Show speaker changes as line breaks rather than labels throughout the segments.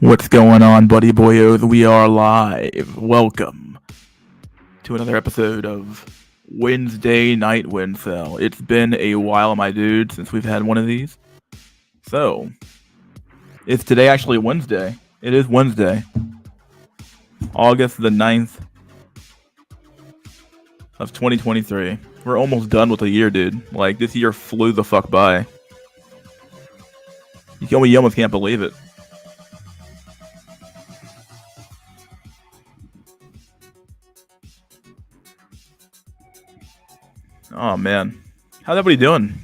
What's going on, buddy boyos? We are live. Welcome to another episode of Wednesday Night WINsel. It's been a while, my dude, since we've had one of these. So, it's today actually Wednesday. It is Wednesday, August the 9th of 2023. We're almost done with the year, dude. Like, this year flew the fuck by. You almost can't believe it. Oh man, how's everybody doing?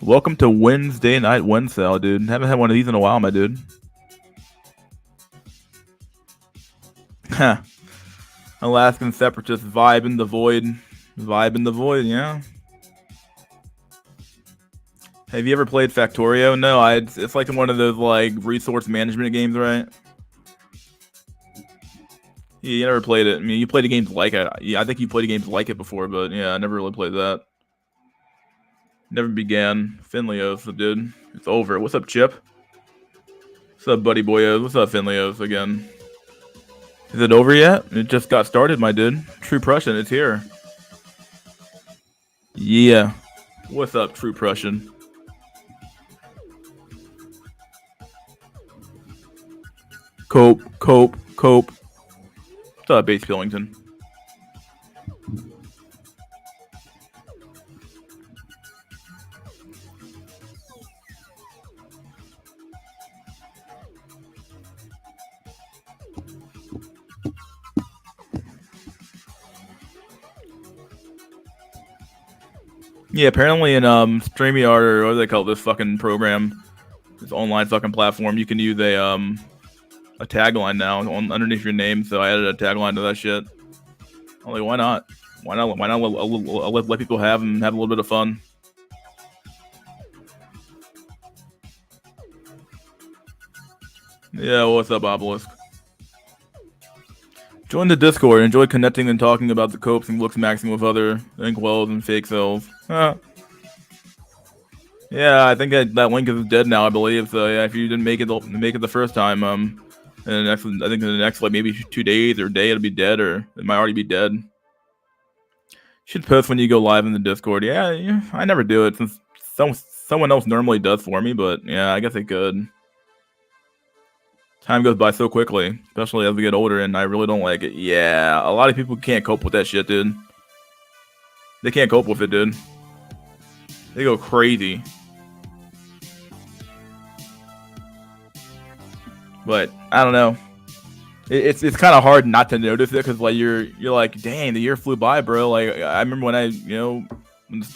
Welcome to Wednesday Night WINsel, dude. Haven't had one of these in a while, my dude. Alaskan separatist vibe in the void. Vibe in the void, yeah. Have you ever played Factorio? No, it's like one of those like resource management games, right? Yeah, you never played it. I mean, you played games like it. Yeah, I think you played games like it before, but yeah, I never really played that. Never began. Finlios, dude. It's over. What's up, Chip? What's up, buddy boyos? What's up, Finlios, again? Is it over yet? It just got started, my dude. True Prussian, it's here. Yeah. What's up, True Prussian? Cope. What's up, Base Billington? Yeah, apparently in StreamYard, or what do they call this fucking program, this online fucking platform, you can use a tagline now underneath your name. So I added a tagline to that shit. I'm like, why not? Why not let people have a little bit of fun? Yeah, what's up, Obelisk? Join the Discord. Enjoy connecting and talking about the copes and looks maxing with other inkwells and fake cells. Yeah, I think that link is dead now, I believe. So yeah, if you didn't make it the first time, and I think in the next like maybe 2 days or day it'll be dead, or it might already be dead. You should post when you go live in the Discord. Yeah, I never do it since someone else normally does for me, but yeah, I guess I could. Time goes by so quickly, especially as we get older, and I really don't like it. Yeah, a lot of people can't cope with that shit, dude. They can't cope with it, dude. They go crazy. But I don't know. It's kind of hard not to notice it because like you're like, dang, the year flew by, bro. Like I remember when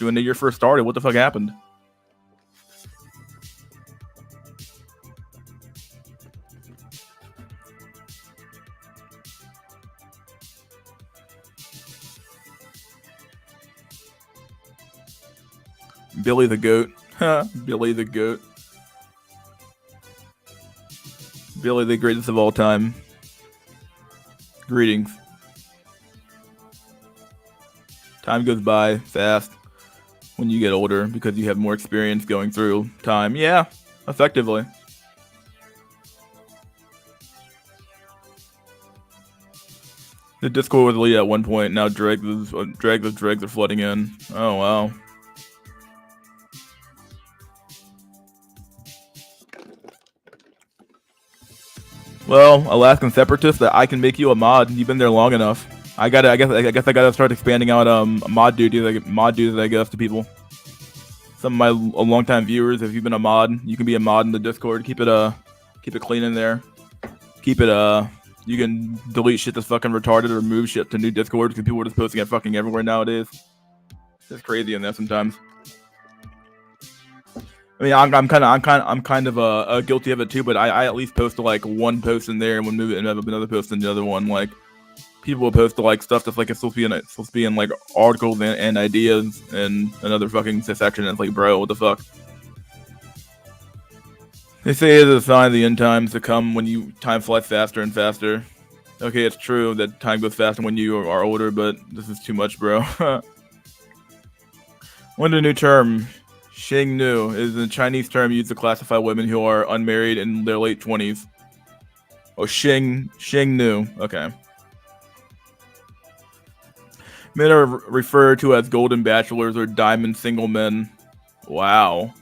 when the year first started, what the fuck happened? Billy the Goat. Billy the Goat. Billy the greatest of all time. Greetings. Time goes by fast when you get older because you have more experience going through time. Yeah, effectively. The Discord was lead at one point. Now dregs are flooding in. Oh wow. Well, Alaskan separatist, that I can make you a mod. You've been there long enough. I guess I gotta start expanding out mod duties, I guess, to people. Some of my longtime viewers, if you've been a mod, you can be a mod in the Discord. Keep it clean in there. Keep it you can delete shit that's fucking retarded or move shit to new Discords because people are just posting it fucking everywhere nowadays. It's crazy in there sometimes. I mean, I'm kind of guilty of it too, but I at least post to like one post in there and move it and have another post in the other one. Like people will post to like stuff that's like it's supposed to be in like articles and ideas and another fucking section. And it's like, bro, what the fuck? They say it's a sign of the end times to come when time flies faster and faster. Okay, it's true that time goes faster when you are older, but this is too much, bro. When the new term Xingnu is a Chinese term used to classify women who are unmarried in their late 20s. Oh, Xingnu. Okay. Men are referred to as golden bachelors or diamond single men. Wow.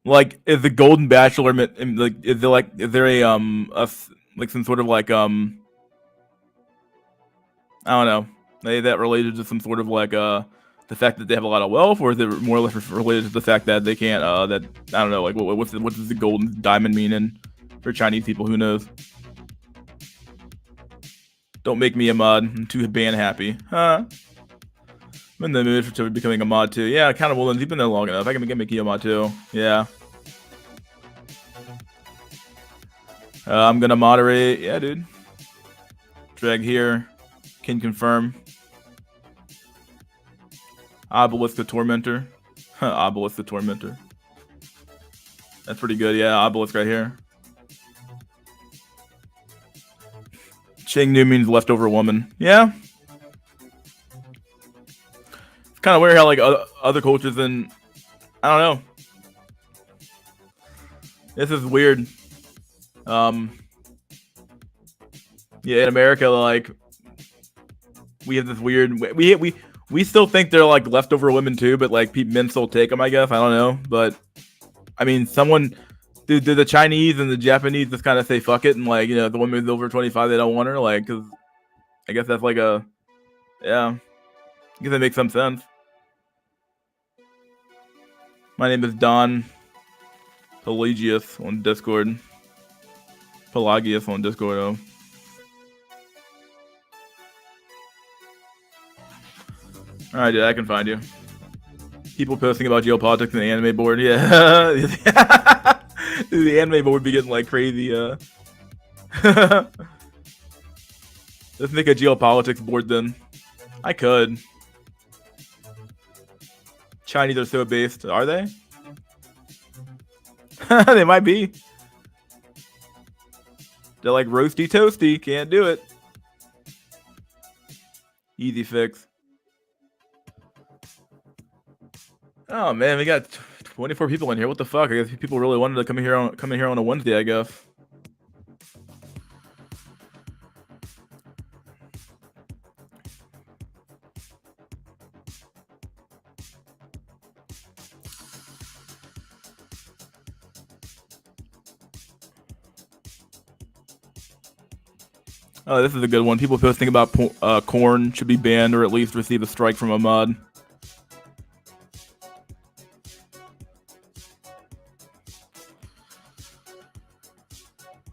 Like, is the golden bachelor like? Is there a like some sort of like I don't know, that related to some sort of like the fact that they have a lot of wealth, or is it more or less related to the fact that they can't that I don't know, like what does the golden diamond mean in for Chinese people? Who knows? Don't make me a mod. I'm too band happy. Huh? I'm in the mood for becoming a mod too. Yeah, Accountable Lens, you've been there long enough. I can make you a mod too. Yeah. I'm gonna moderate. Yeah, dude. Drag here. Can confirm. Obelisk the Tormentor. Obelisk the Tormentor. That's pretty good. Yeah, Obelisk right here. Chengnu means leftover woman. Yeah. It's kind of weird how like other cultures in I don't know. This is weird. Yeah, in America, like we have this weird we still think they're like leftover women too, but like men still take them. I guess I don't know, but I mean, do the Chinese and the Japanese just kind of say fuck it and like the woman who's over 25 they don't want her like because I guess that's like a yeah. I guess that makes some sense. My name is Don Pelagius on Discord. Pelagius on Discord. Oh. All right, dude, I can find you. People posting about geopolitics in the anime board. Yeah, the anime board be getting like crazy. Let's make a geopolitics board then. I could. Chinese are so based. Are they? They might be. They're like roasty toasty. Can't do it. Easy fix. Oh man, we got 24 people in here. What the fuck? I guess people really wanted to come in here on a Wednesday, I guess. Oh, this is a good one. People posting about corn should be banned or at least receive a strike from a mod.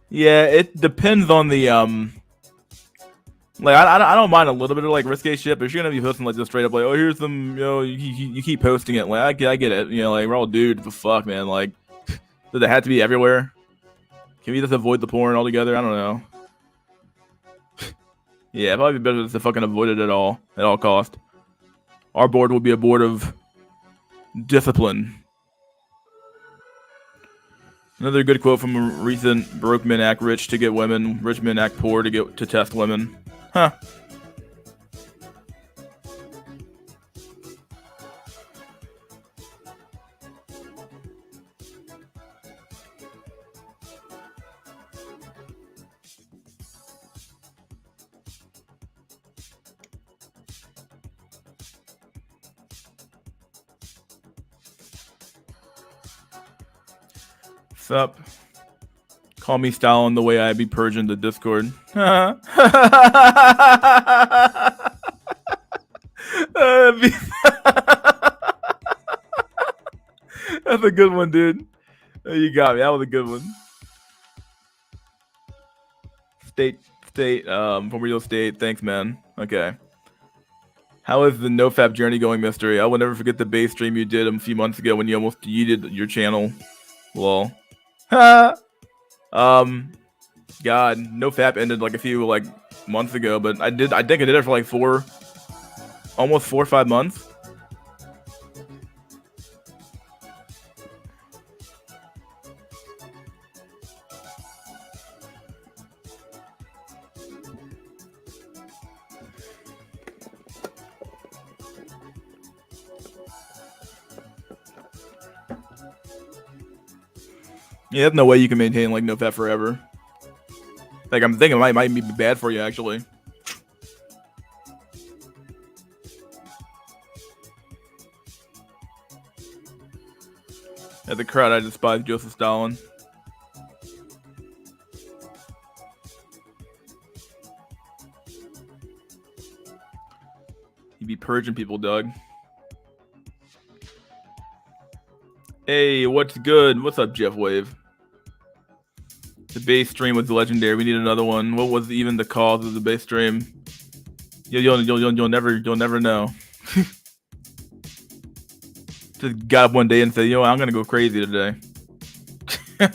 Yeah, it depends on the like I don't mind a little bit of like risque shit, but if you're gonna be posting like just straight up like, oh, here's some, you keep posting it, like I get it, like we're all dudes, the fuck, man, like does it have to be everywhere? Can we just avoid the porn altogether? I don't know. Yeah, probably be better to fucking avoid it at all cost. Our board will be a board of discipline. Another good quote from a recent broke men act rich to get women, rich men act poor to test women. Huh. Sup? Call me Stalin the way I be purging the Discord. That's a good one, dude. You got me. That was a good one. State, from real estate. Thanks, man. Okay. How is the NoFap journey going, Mystery? I will never forget the base stream you did a few months ago when you almost yeeted your channel. Lol. God, NoFap ended like a few like months ago, but I think I did it for like almost 4 or 5 months. Yeah, there's no way you can maintain like no fat forever. Like I'm thinking it might be bad for you actually. As a crowd, I despise Joseph Stalin. He'd be purging people, Doug. Hey, what's good? What's up, Jeff Wave? The base stream was legendary. We need another one. What was even the cause of the base stream? You'll never know. Just got up one day and said, "Yo, I'm gonna go crazy today." I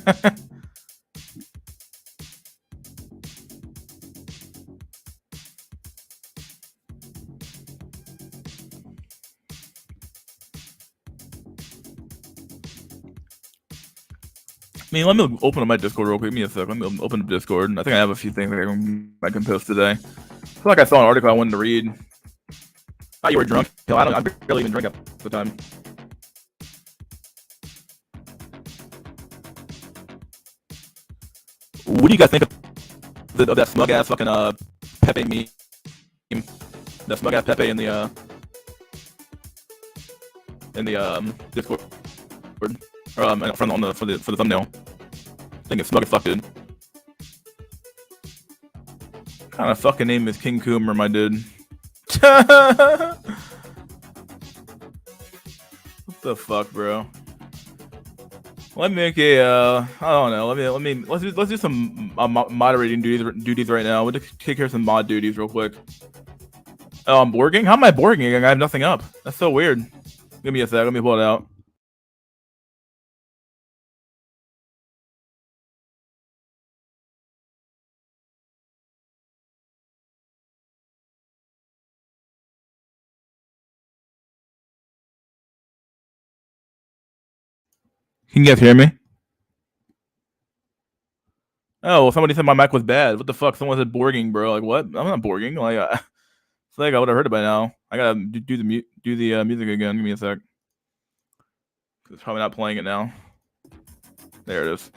mean, let me open up my Discord real quick. Give me a sec. Let me open up Discord. I think I have a few things I can post today. I feel like I saw an article I wanted to read. Oh, you were drunk? I barely even drink at the time. What do you guys think of that smug ass fucking Pepe meme? That smug ass Pepe in the Discord, or for the thumbnail. I think it's smug as fuck, dude. What kind of fucking name is King Coomer, my dude? What the fuck, bro? Let me make a I don't know. Let's do some moderating duties right now. We'll just take care of some mod duties real quick. Oh, I'm borging? How am I borging? I have nothing up. That's so weird. Give me a sec. Let me pull it out. Can you guys hear me? Oh, well, somebody said my mic was bad. What the fuck? Someone said borging, bro. Like, what? I'm not borging. Like, it's like I would have heard it by now. I gotta do the music again. Give me a sec. It's probably not playing it now. There it is.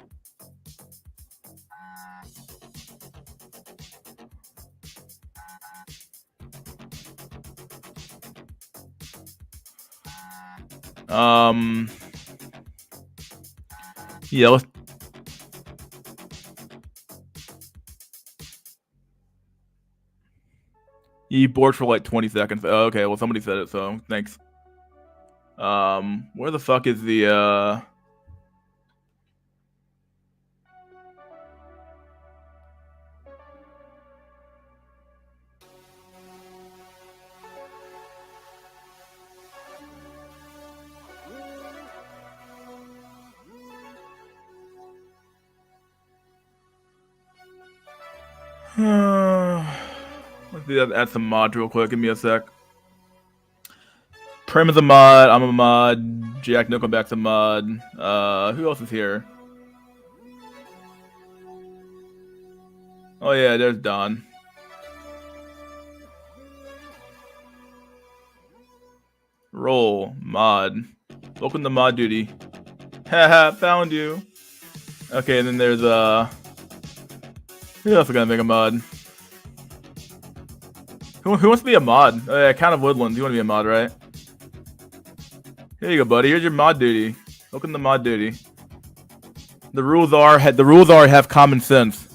Yeah, let's. You bored for like 20 seconds. Oh, okay, well somebody said it, so thanks. Where the fuck is the let's do that, add some mods real quick. Give me a sec. Prim is a mod. I'm a mod. Jack Nickelback's a mod. Who else is here? Oh yeah, there's Don. Roll mod. Welcome to mod duty. Haha, found you. Okay, and then there's who else is gonna make a mod? Who wants to be a mod? Oh yeah, Count of Woodlands. You want to be a mod, right? Here you go, buddy. Here's your mod duty. Welcome to mod duty. The rules are have common sense.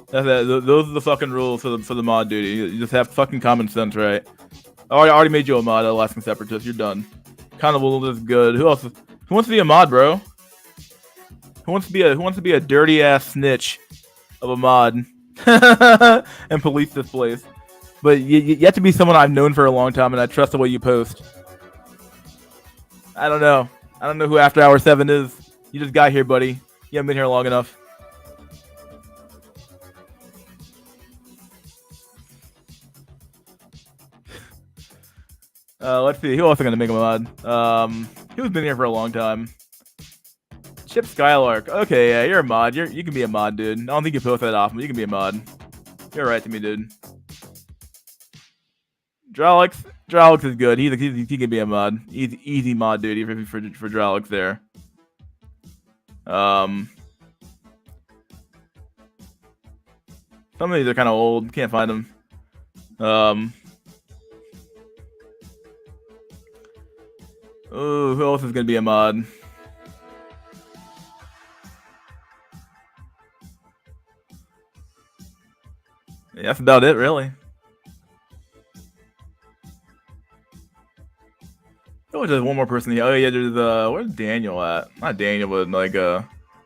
Those are the fucking rules for the mod duty. You just have fucking common sense, right? I already made you a mod, Alaskan Separatist. You're done. Kind of is good. Who else? Who wants to be a mod, bro? Who wants to be a dirty ass snitch of a mod and police this place? But you have to be someone I've known for a long time, and I trust the way you post. I don't know. I don't know who After Hour 7 is. You just got here, buddy. You haven't been here long enough. Let's see. Who else is gonna make a mod? Who's been here for a long time? Chip Skylark. Okay, yeah, you're a mod. You can be a mod, dude. I don't think you post that often, but you can be a mod. You're right to me, dude. Dralix is good. He can be a mod. Easy mod, dude, for Dralix there. Some of these are kind of old. Can't find them. Ooh, who else is gonna be a mod? Yeah, that's about it, really. Oh, there's one more person here. Oh yeah, there's where's Daniel at? Not Daniel, but like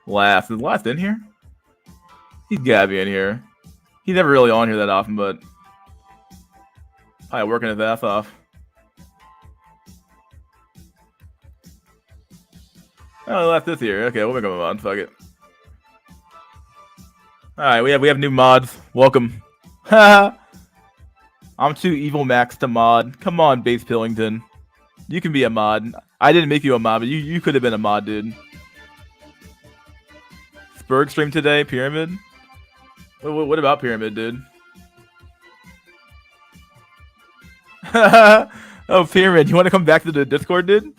Last. Is Last in here? He's gotta be in here. He's never really on here that often, but probably working his ass off. Oh, Last is here. Okay, we'll make him a mod. Fuck it. All right, we have new mods. Welcome. I'm too evil max to mod. Come on, Base Pillington. You can be a mod. I didn't make you a mod, but you could have been a mod, dude. Spurg stream today, Pyramid. What about Pyramid, dude? Oh, Pyramid, you want to come back to the Discord, dude?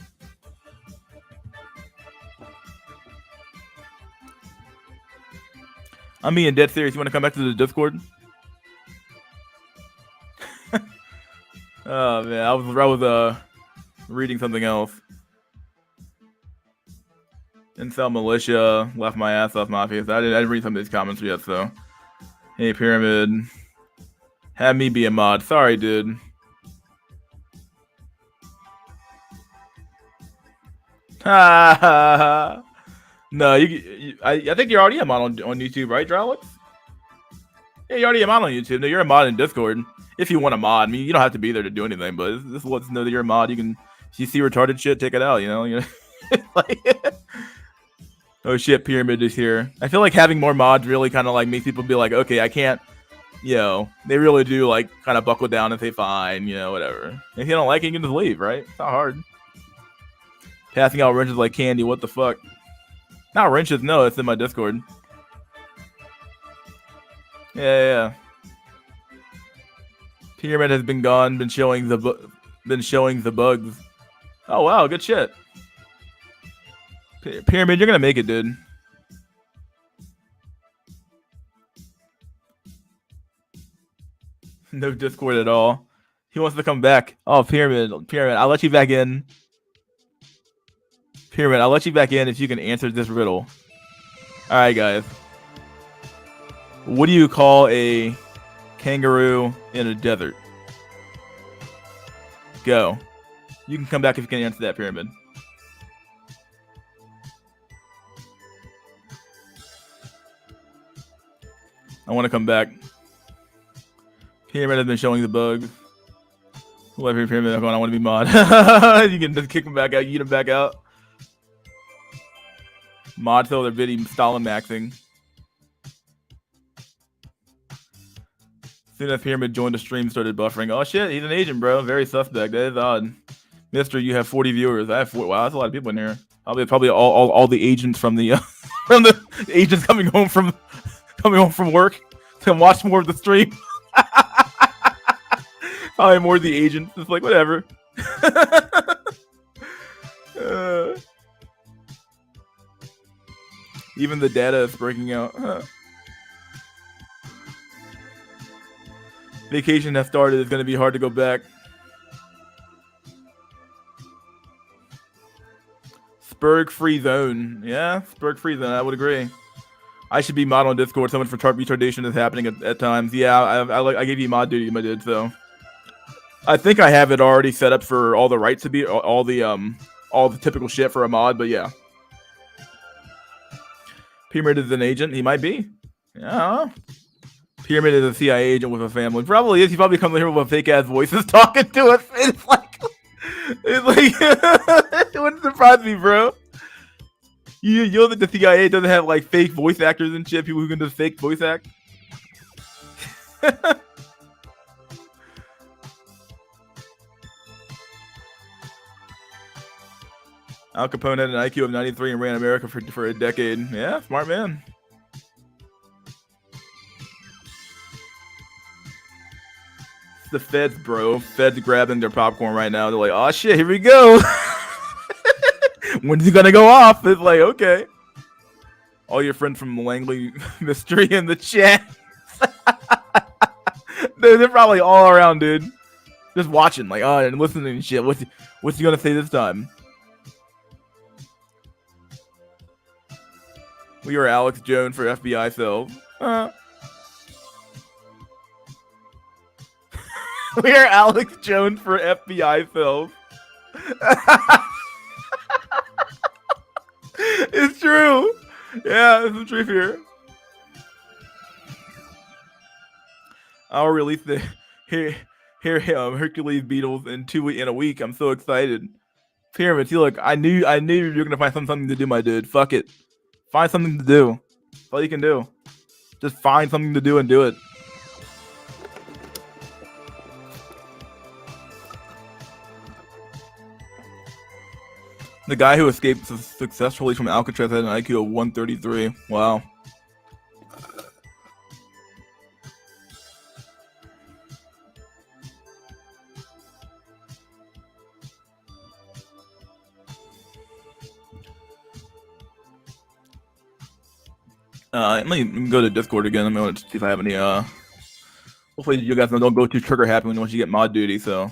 I'm being dead serious. You want to come back to the Discord? Oh man, I was reading something else. Incel Militia left my ass off Mafia. I didn't read some of these comments yet, so. Hey, Pyramid. Have me be a mod. Sorry, dude. No, I think you're already a mod on YouTube, right, Drowlix? Yeah, you're already a mod on YouTube. No, you're a mod in Discord. If you want a mod, I mean, you don't have to be there to do anything, but this lets us know that you're a mod. You can, if you see retarded shit, take it out, you know? Like, oh shit, Pyramid is here. I feel like having more mods really kind of like makes people be like, okay, I can't, they really do like kind of buckle down and say fine, whatever. If you don't like it, you can just leave, right? It's not hard. Passing out wrenches like candy, what the fuck? Not wrenches, no, it's in my Discord. Yeah. Pyramid has been gone, been showing the bugs. Oh wow, good shit. Pyramid, you're gonna make it, dude. No Discord at all. He wants to come back. Oh, Pyramid, I'll let you back in. Pyramid, I'll let you back in if you can answer this riddle. All right, guys. What do you call a kangaroo in a desert? Go. You can come back if you can answer that, Pyramid. I want to come back. Pyramid has been showing the bug. Whoever Pyramid is going, I want to be mod. You can just kick him back out, eat him back out. Mod till they're video Stalin maxing. As soon as Pyramid joined the stream, started buffering. Oh shit, he's an agent, bro. Very suspect. That is odd. Mister, you have 40 viewers. I have 4. Wow, that's a lot of people in here. Probably all the agents from the from the agents coming home from work to watch more of the stream. Probably more of the agents. It's like whatever. Even the data is breaking out. Vacation has started. It's going to be hard to go back. Spurg free zone. Yeah, Spurg free zone. I would agree. I should be mod on Discord. So much for retardation is happening at times. Yeah, I gave you mod duty, I did, so. I think I have it already set up for all the rights to be all the typical shit for a mod, but yeah. Pyramid is an agent. He might be. Yeah. Pyramid is a CIA agent with a family. Probably is. He probably comes here with a fake ass voices talking to us. It's like it wouldn't surprise me, bro. You know that the CIA doesn't have like fake voice actors and shit. People who can just fake voice act. Al Capone had an IQ of 93 and ran America for a decade. Yeah, smart man. It's the feds, bro. Feds grabbing their popcorn right now. They're like, oh shit, here we go. When's he gonna go off? It's like, okay. All your friends from Langley Mystery in the chat. Dude, they're probably all around, dude. Just watching, like, oh, and listening and shit. What's he gonna say this time? We are Alex Jones for FBI Cells. We are Alex Jones for FBI Cells. It's true. Yeah, it's the truth here. I'll release the Hercules Beetles in a week. I'm so excited. Pyramid, see, look, I knew you were gonna find something to do, my dude. Fuck it. Find something to do. That's all you can do. Just find something to do and do it. The guy who escaped successfully from Alcatraz had an IQ of 133. Wow. Let me go to Discord again. I'm going to see if I have any, hopefully you guys don't go too trigger happy once you get mod duty, so.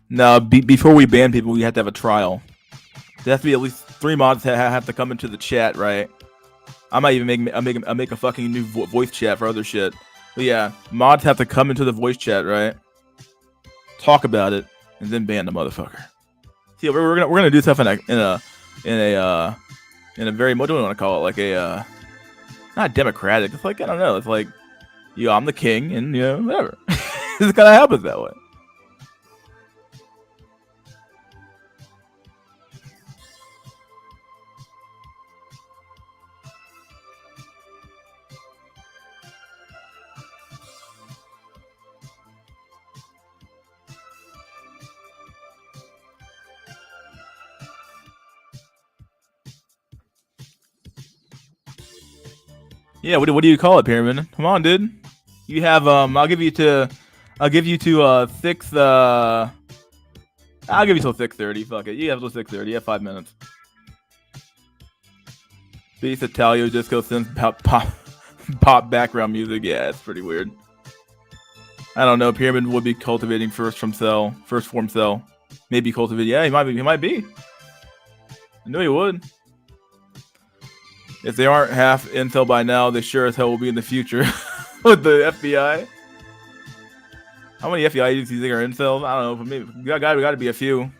No, before we ban people, we have to have a trial. There has to be at least 3 mods that have to come into the chat, right? I might even make a fucking new voice chat for other shit. But yeah, mods have to come into the voice chat, right? Talk about it, and then ban the motherfucker. See, we're gonna do stuff in a very, what do we want to call it? Like a not democratic. It's like, I don't know. It's like, I'm the king, and whatever. It's gonna happen that way. Yeah, what do you call it, Pyramid? Come on, dude. You have I'll give you to 6 I'll give you till 6:30. Fuck it. You have till 6:30. You have 5 minutes. Beast Italio disco synth pop background music. Yeah, it's pretty weird. I don't know. Pyramid would be cultivating first form cell. Maybe cultivate. Yeah, he might be. I knew he would. If they aren't half intel by now, they sure as hell will be in the future with the FBI. How many FBI agents do you think are incels? I don't know, but maybe we got to be a few.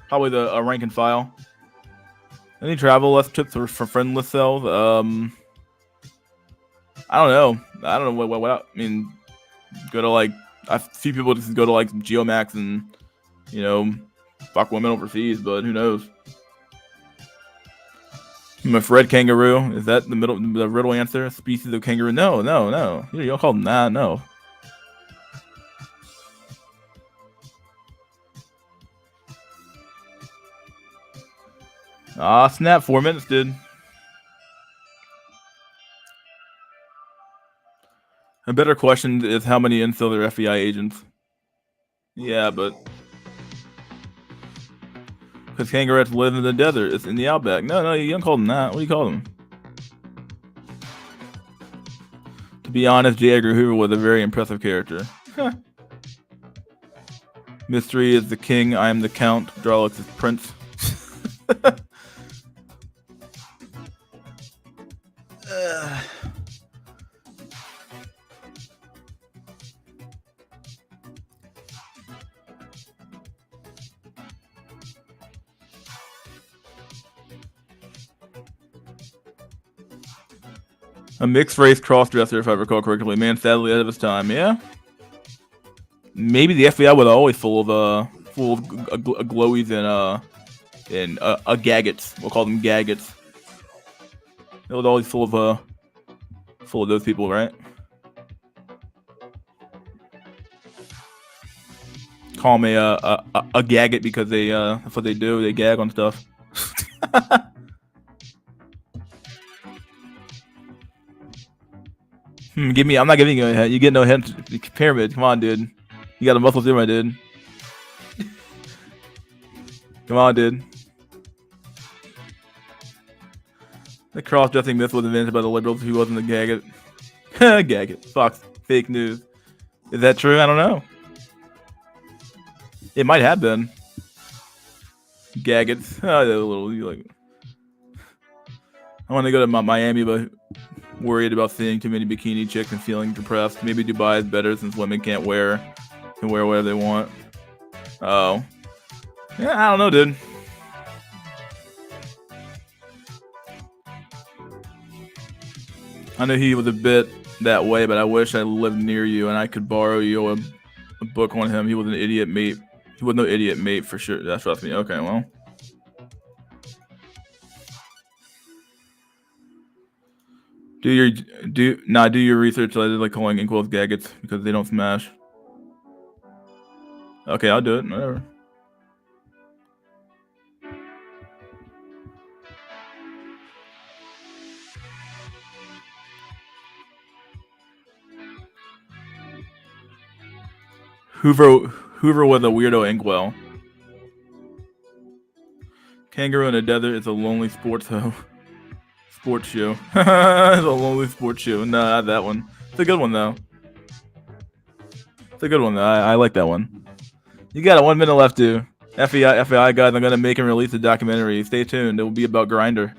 Probably a rank and file. Any travel less trips for friendless cells? I don't know. I don't know what I mean. Go to like a few people just go to like Geomax and fuck women overseas, but who knows? Red kangaroo, is that the riddle answer? Species of kangaroo? No. You don't call them that. No. Snap, 4 minutes, dude. A better question is how many incel are FBI agents? Yeah, but because kangaroos live in the desert, it's in the outback. No, you don't call them that. What do you call them? To be honest, J. Edgar Hoover was a very impressive character. Mystery is the king. I am the count. Drolix is prince. A mixed race crossdresser, if I recall correctly. Man, sadly ahead of his time. Yeah. Maybe the FBI was always full of glowies and gaggets. We'll call them gaggets. It was always full of those people, right? Call me a gagget because they that's what they do. They gag on stuff. I'm not giving you a hint. You get no hint. Pyramid, come on, dude. You got a muscle too, my dude. Come on, dude. The cross-dressing myth was invented by the liberals who wasn't a gag it. Gag it. Fox. Fake news. Is that true? I don't know. It might have been. Gag it. Oh, a little. Like, I want to go to Miami, but worried about seeing too many bikini chicks and feeling depressed. Maybe Dubai is better since women can wear whatever they want. Oh. Yeah, I don't know, dude. I know he was a bit that way, but I wish I lived near you and I could borrow you a book on him. He was an idiot mate. He was no idiot mate for sure. That's trust me. Okay, well. Do your research. I did like calling inkwells gaggets because they don't smash. Okay, I'll do it. Whatever. Hoover was a weirdo inkwell. Kangaroo in the desert is a lonely sports shoe. It's a lonely sports shoe. No, not that one. It's a good one though. It's a good one though. I like that one. You got 1 minute left, dude. FBI guys, I'm gonna make and release a documentary. Stay tuned. It will be about Grindr.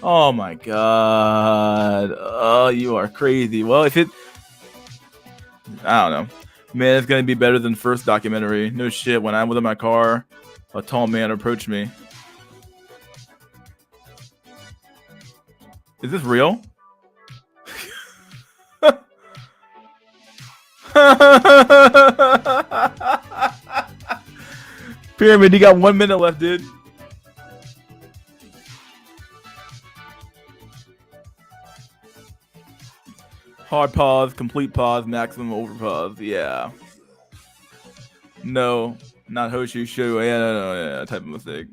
Oh my god. Oh, you are crazy. Well, if it, I don't know. Man, it's gonna be better than first documentary. No shit. When I was in my car, a tall man approached me. Is this real? Pyramid, you got 1 minute left, dude. Hard pause, complete pause, maximum over pause. Yeah. No, not Hoshu Shu. Yeah, no, type of mistake.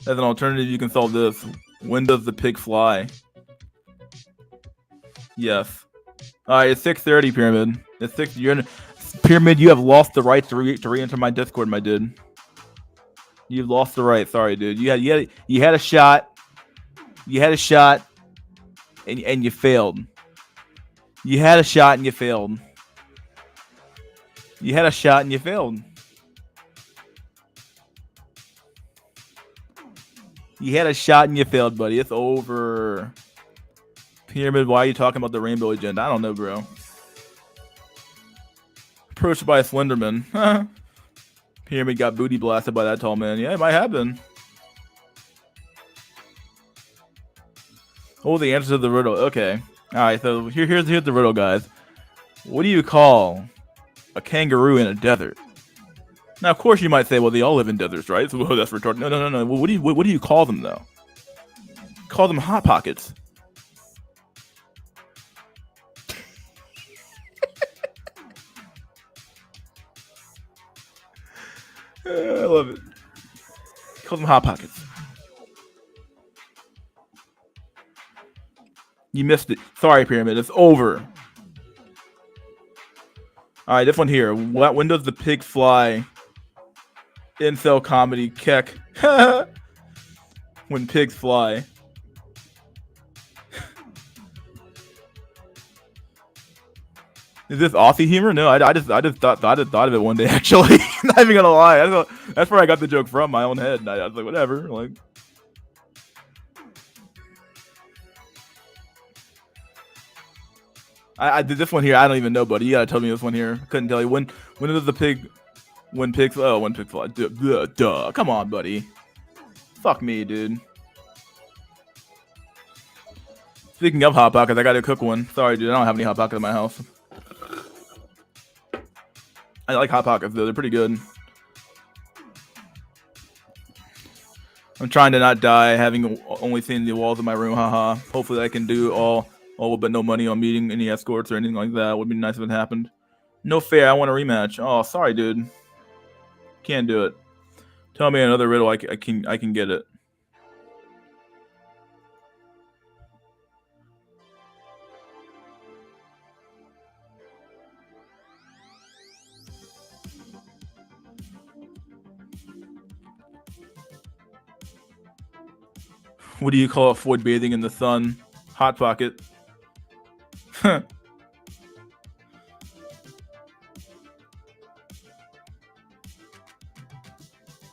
As an alternative, you can solve this. When does the pig fly? Yes. All right, it's 6:30, Pyramid. It's 6. Pyramid. You have lost the right to re-enter my Discord, my dude. You've lost the right. Sorry, dude. You had a shot. You had a shot, and you failed. You had a shot and you failed. You had a shot and you failed. You had a shot and you failed, buddy. It's over. Pyramid, why are you talking about the rainbow agenda? I don't know, bro. Approached by a Slenderman. Pyramid got booty blasted by that tall man. Yeah, it might happen. Oh, the answer to the riddle. Okay. All right, so here's the riddle, guys. What do you call a kangaroo in a desert? Now, of course, you might say, well, they all live in deserts, right? So that's retarded. No. What do you call them, though? Call them hot pockets. I love it. Call them hot pockets. You missed it. Sorry, Pyramid. It's over. All right, this one here. When does the pig fly? Incel comedy keck. When pigs fly. Is this Aussie humor? No, I just thought of it one day. Actually, not even gonna lie. That's where I got the joke from, my own head. I was like, whatever. Like, I did this one here. I don't even know, buddy. You gotta tell me this one here. Couldn't tell you when does the pig. When pigs fly. Duh. Come on, buddy. Fuck me, dude. Speaking of hot pockets, I gotta cook one. Sorry, dude. I don't have any hot pockets in my house. I like hot pockets, though. They're pretty good. I'm trying to not die, having only seen the walls of my room. Haha. Hopefully, I can do all but no money on meeting any escorts or anything like that. Would be nice if it happened. No fair. I want a rematch. Oh, sorry, dude. Can't do it. Tell me another riddle. I can get it. What do you call avoid bathing in the sun? Hot pocket.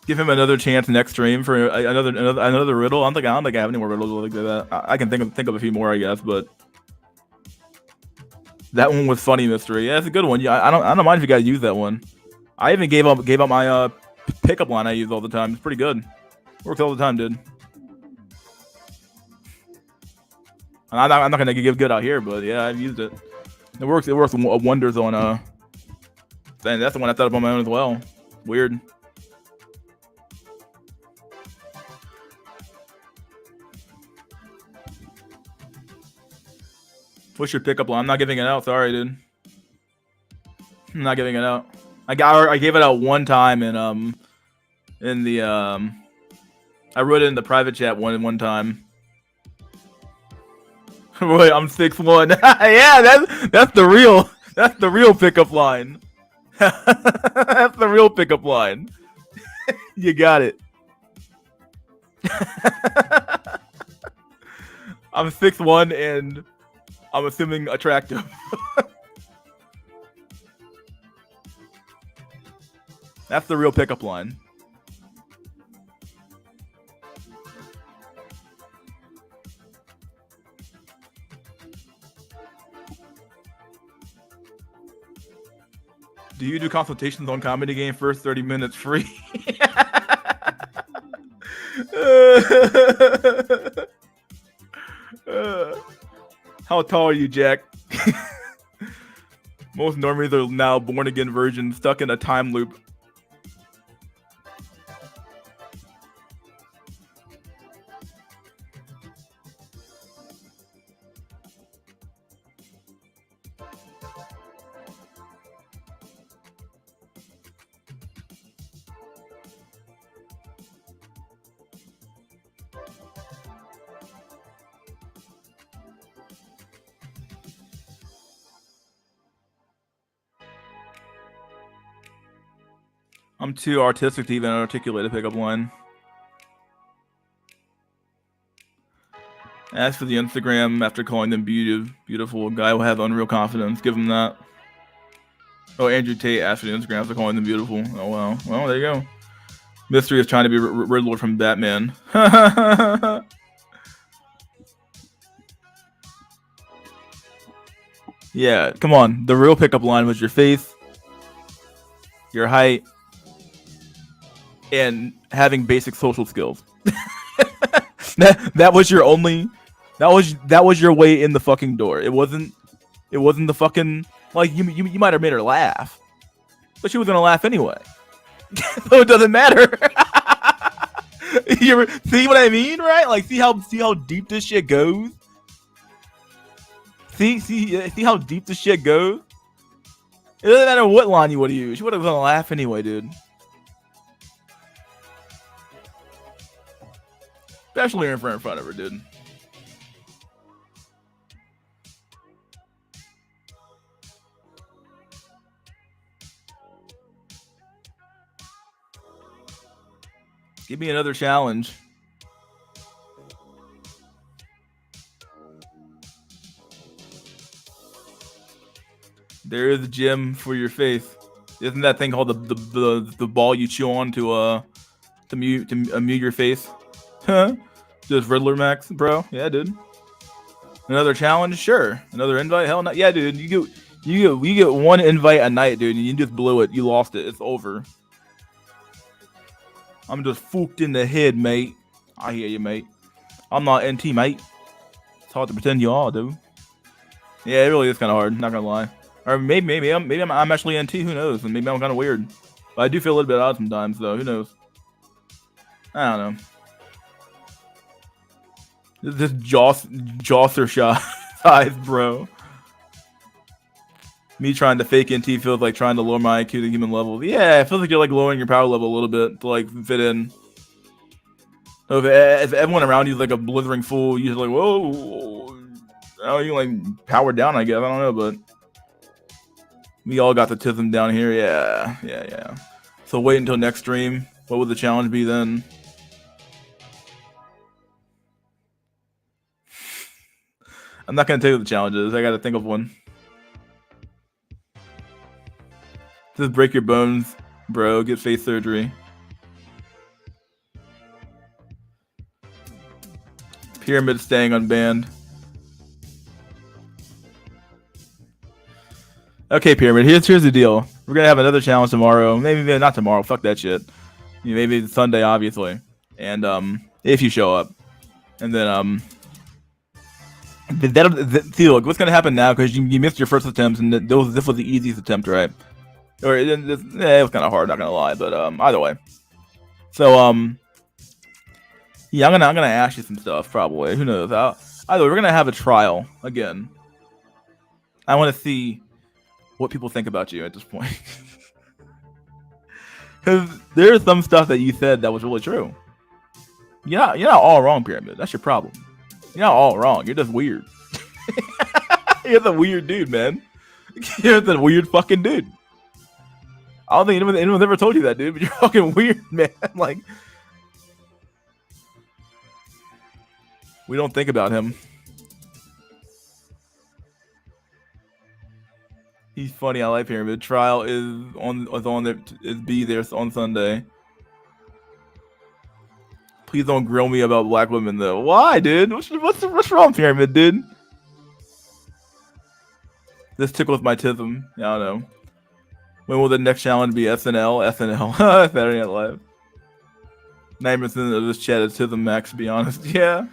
Give him another chance next stream for another riddle. I don't think I have any more riddles like that. I can think of a few more, I guess, but that one was funny, mystery. Yeah, it's a good one. Yeah, I don't mind if you guys use that one. I even gave up my pickup line I use all the time. It's pretty good. Works all the time, dude. I'm not gonna give good out here, but yeah, I've used it. It works wonders on and that's the one I thought up on my own as well. Weird. What's your pickup line? I'm not giving it out. Sorry, dude. I'm not giving it out. I gave it out one time in the I wrote it in the private chat one time. Wait, I'm 6'1". Yeah, that's the real pickup line. That's the real pickup line. You got it. I'm 6'1" and I'm assuming attractive. That's the real pickup line. Do you do consultations on Comedy Game? First 30 minutes free. How tall are you, Jack? Most normies are now born again versions stuck in a time loop. I'm too artistic to even articulate a pickup line. As for the Instagram, after calling them beautiful, guy will have unreal confidence. Give him that. Oh, Andrew Tate asked for the Instagram after calling them beautiful. Oh, wow. Well, there you go. Mystery is trying to be Riddler from Batman. Yeah, come on. The real pickup line was your face, your height, and having basic social skills. that was your only. That was your way in the fucking door. It wasn't the fucking like you might have made her laugh, but she was gonna laugh anyway. So it doesn't matter. You see what I mean, right? Like see how deep this shit goes. See how deep this shit goes. It doesn't matter what line you would have used. She would have gonna laugh anyway, dude. Especially in front of her, dude. Give me another challenge. There is a gem for your face. Isn't that thing called the ball you chew on to mute your face? Huh? Just Riddler Max, bro. Yeah, dude. Another challenge, sure. Another invite, hell no. Yeah, dude. You get one invite a night, dude, and you just blew it. You lost it. It's over. I'm just fooked in the head, mate. I hear you, mate. I'm not NT, mate. It's hard to pretend you are, dude. Yeah, it really is kind of hard. Not gonna lie. Or maybe I'm actually NT. Who knows? And maybe I'm kind of weird. But I do feel a little bit odd sometimes, though. Who knows? I don't know. This Josser shot size, bro. Me trying to fake NT feels like trying to lower my IQ to human level. Yeah, it feels like you're like lowering your power level a little bit to like fit in. So if everyone around you is like a blithering fool, you're like, whoa. Oh, you like power down, I guess. I don't know, but we all got the tism down here. Yeah. So wait until next stream. What would the challenge be then? I'm not gonna take the challenges. I gotta think of one. Just break your bones, bro. Get face surgery. Pyramid staying unbanned. Okay, Pyramid. Here's the deal. We're gonna have another challenge tomorrow. Maybe not tomorrow. Fuck that shit. Maybe it's Sunday, obviously. And if you show up, and then see, look, what's gonna happen now? Because you missed your first attempts, and this was the easiest attempt, right? Or it was kind of hard, not gonna lie. But either way. So yeah, I'm gonna ask you some stuff probably. Who knows? Either way, we're gonna have a trial again. I want to see what people think about you at this point. Because there's some stuff that you said that was really true. You're not all wrong, Pyramid. That's your problem. You're not all wrong. You're just weird. You're the weird dude, man. You're the weird fucking dude. I don't think anyone's ever told you that, dude, but you're fucking weird, man. Like, we don't think about him. He's funny. I like Pyramid. Trial is be there on Sunday. Please don't grill me about black women though. Why, dude? What's wrong, Pyramid, dude? This tickles my tism. I don't know. When will the next challenge be? SNL? SNL. Saturday Night Live. 9% of this chat is tism max, to be honest. Yeah.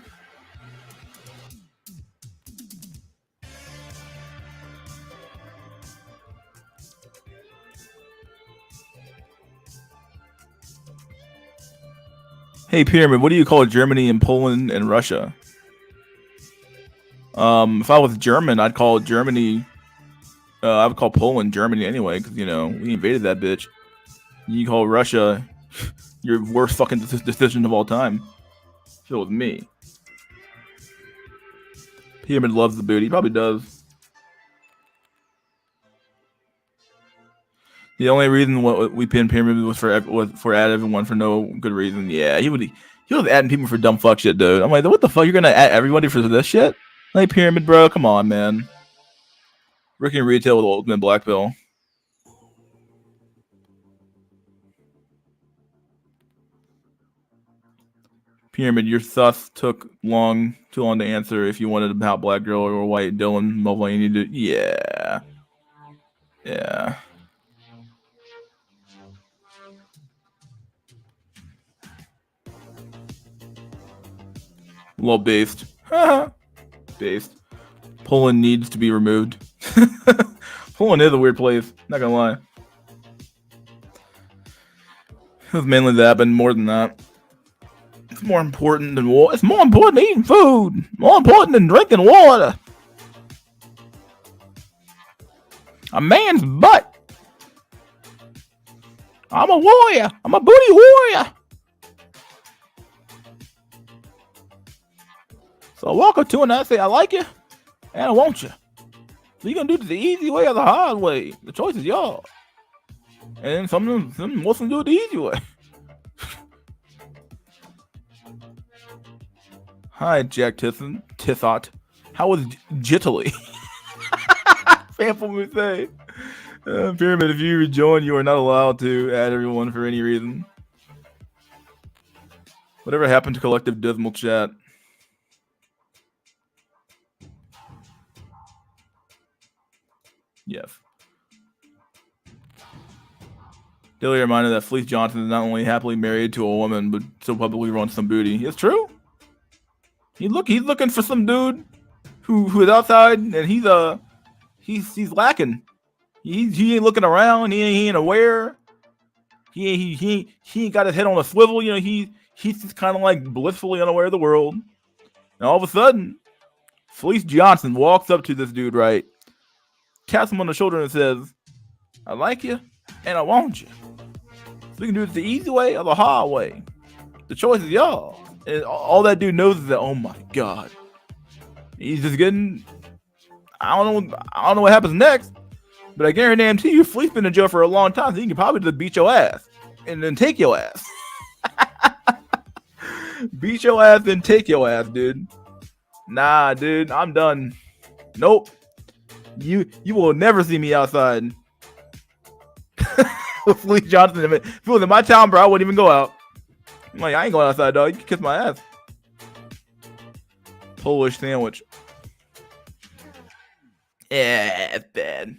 Hey, Pyramid, what do you call Germany and Poland and Russia? If I was German, I'd call Germany. I would call Poland Germany anyway, because we invaded that bitch. You call Russia your worst fucking decision of all time. If it was me. Pyramid loves the booty. He probably does. The only reason what we pinned Pyramid was for add everyone for no good reason. Yeah, he was adding people for dumb fuck shit, dude. I'm like, what the fuck? You're gonna add everybody for this shit? Like, Pyramid, bro, come on, man. Working in retail with Ultimate Black Pill. Pyramid, your sus took too long to answer. If you wanted about black girl or white Dylan, mobile, you need to. Yeah. Yeah. A little based. Based. Poland needs to be removed. Poland is a weird place. Not gonna lie. It was mainly that, but more than that. It's more important than water. It's more important than eating food. More important than drinking water. A man's butt. I'm a warrior. I'm a booty warrior. So I walk up to her and I say, I like you and I want you. So you gonna do it the easy way or the hard way? The choice is yours. And some wants to do it the easy way. Hi, Jack Tithot. How was Jittily? Sample me say. Pyramid, if you rejoin, you are not allowed to add everyone for any reason. Whatever happened to collective dismal chat? Yes. Daily reminder that Fleece Johnson is not only happily married to a woman, but still publicly runs some booty. It's true. He's looking for some dude who is outside, and he's lacking. He ain't looking around. He ain't aware. He ain't got his head on a swivel. He's just kind of like blissfully unaware of the world. And all of a sudden, Fleece Johnson walks up to this dude, right? Taps him on the shoulder and says, I like you and I want you. So we can do it the easy way or the hard way. The choice is y'all. And all that dude knows is that, oh my God. He's just getting, I don't know what happens next, but I guarantee you, Fleece's been in jail for a long time, so he can probably just beat your ass and then take your ass. Beat your ass and take your ass, dude. Nah, dude, I'm done. Nope. You will never see me outside with Felice Johnson. If it was in my town, bro, I wouldn't even go out. I'm like, I ain't going outside, dog. You can kiss my ass. Polish sandwich. Yeah, it's bad.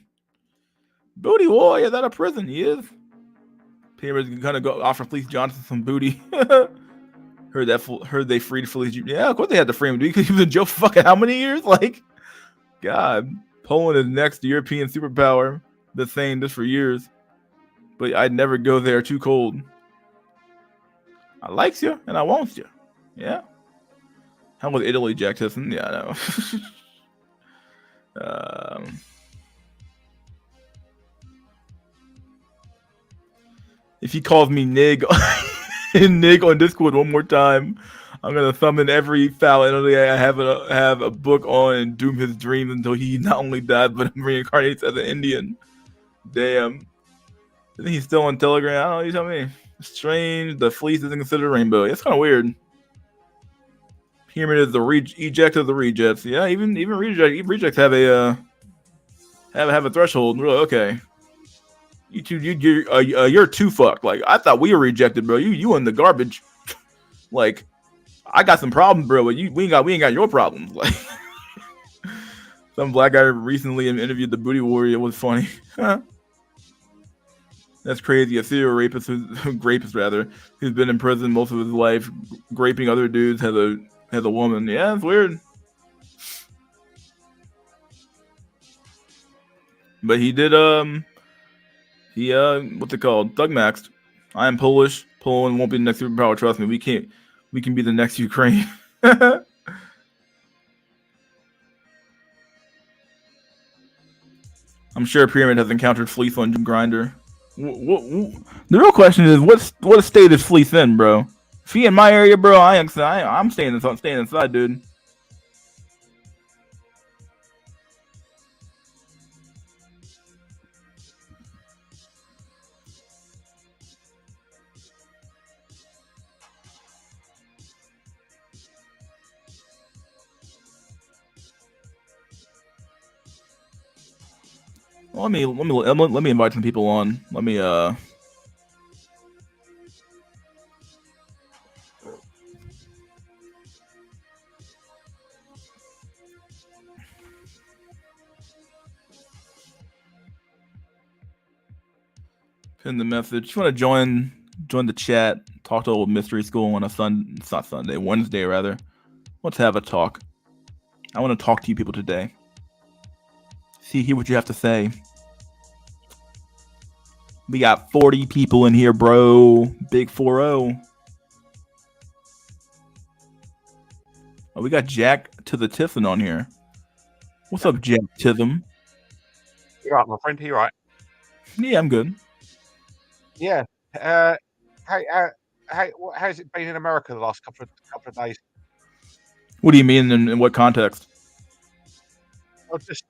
Booty warrior, is that a prison? He is. Pyramid's gonna go offer Felice Johnson some booty. Heard they freed Felice. Yeah, of course they had to free him, dude. Because he was in jail for fucking how many years? Like, God, Poland is next European superpower. Been saying this for years, but I'd never go there. Too cold. I likes you and I wants you. Yeah. How was Italy, Jack Tisson? Yeah, I know. If he calls me Nig on Discord one more time, I'm gonna summon every foul entity I have a book on and doom his dreams until he not only dies but reincarnates as an Indian. Damn. I think he's still on Telegram. I don't know. You tell me. Strange. The fleece isn't considered a rainbow. It's kind of weird. Pyramid is the eject of the rejects. Yeah, even rejects have a have a threshold. Really, okay. You're too fucked. Like, I thought we were rejected, bro. You in the garbage. Like, I got some problems, bro, but we ain't got your problems. Like, some black guy recently interviewed the booty warrior. It was funny. That's crazy. A serial rapist, who's been in prison most of his life, raping other dudes, has a woman. Yeah, it's weird. But he did what's it called? Thug maxed. I am Polish. Poland won't be the next superpower. Trust me. We can be the next Ukraine. I'm sure Pyramid has encountered Fleece on Grinder. The real question is, what state is Fleece in, bro? If he in my area, bro, I'm staying inside, dude. Let me invite some people on. Let me pin the message. If you want to join the chat, talk to old Mystery School on a it's not Sunday, Wednesday rather. Let's have a talk. I want to talk to you people today. Hear what you have to say. We got 40 people in here, bro. Big 4-0. Oh, we got Jack to the Tiffin on here. What's up, Jack Tism?
You right, my friend? You right?
Yeah, I'm good.
Yeah. How's it been in America the last couple of days?
What do you mean? In what context?
Well, just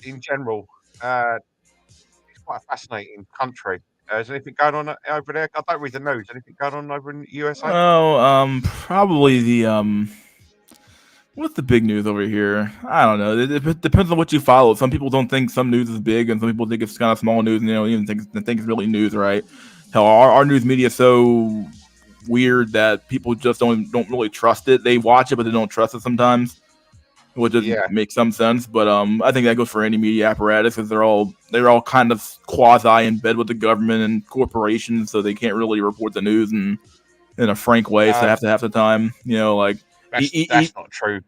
in general. It's quite a fascinating country. Is anything going on over there? I don't read the news. Anything going on over in the USA?
Oh, probably the What's the big news over here? I don't know. It depends on what you follow. Some people don't think some news is big, and some people think it's kind of small news, and they don't even think it's really news, right? Hell, our news media is so weird that people just don't really trust it. They watch it, but they don't trust it sometimes, which doesn't make some sense. But I think that goes for any media apparatus, because they're all kind of quasi in bed with the government and corporations, so they can't really report the news in a frank way. So half the time, like.
That's not true.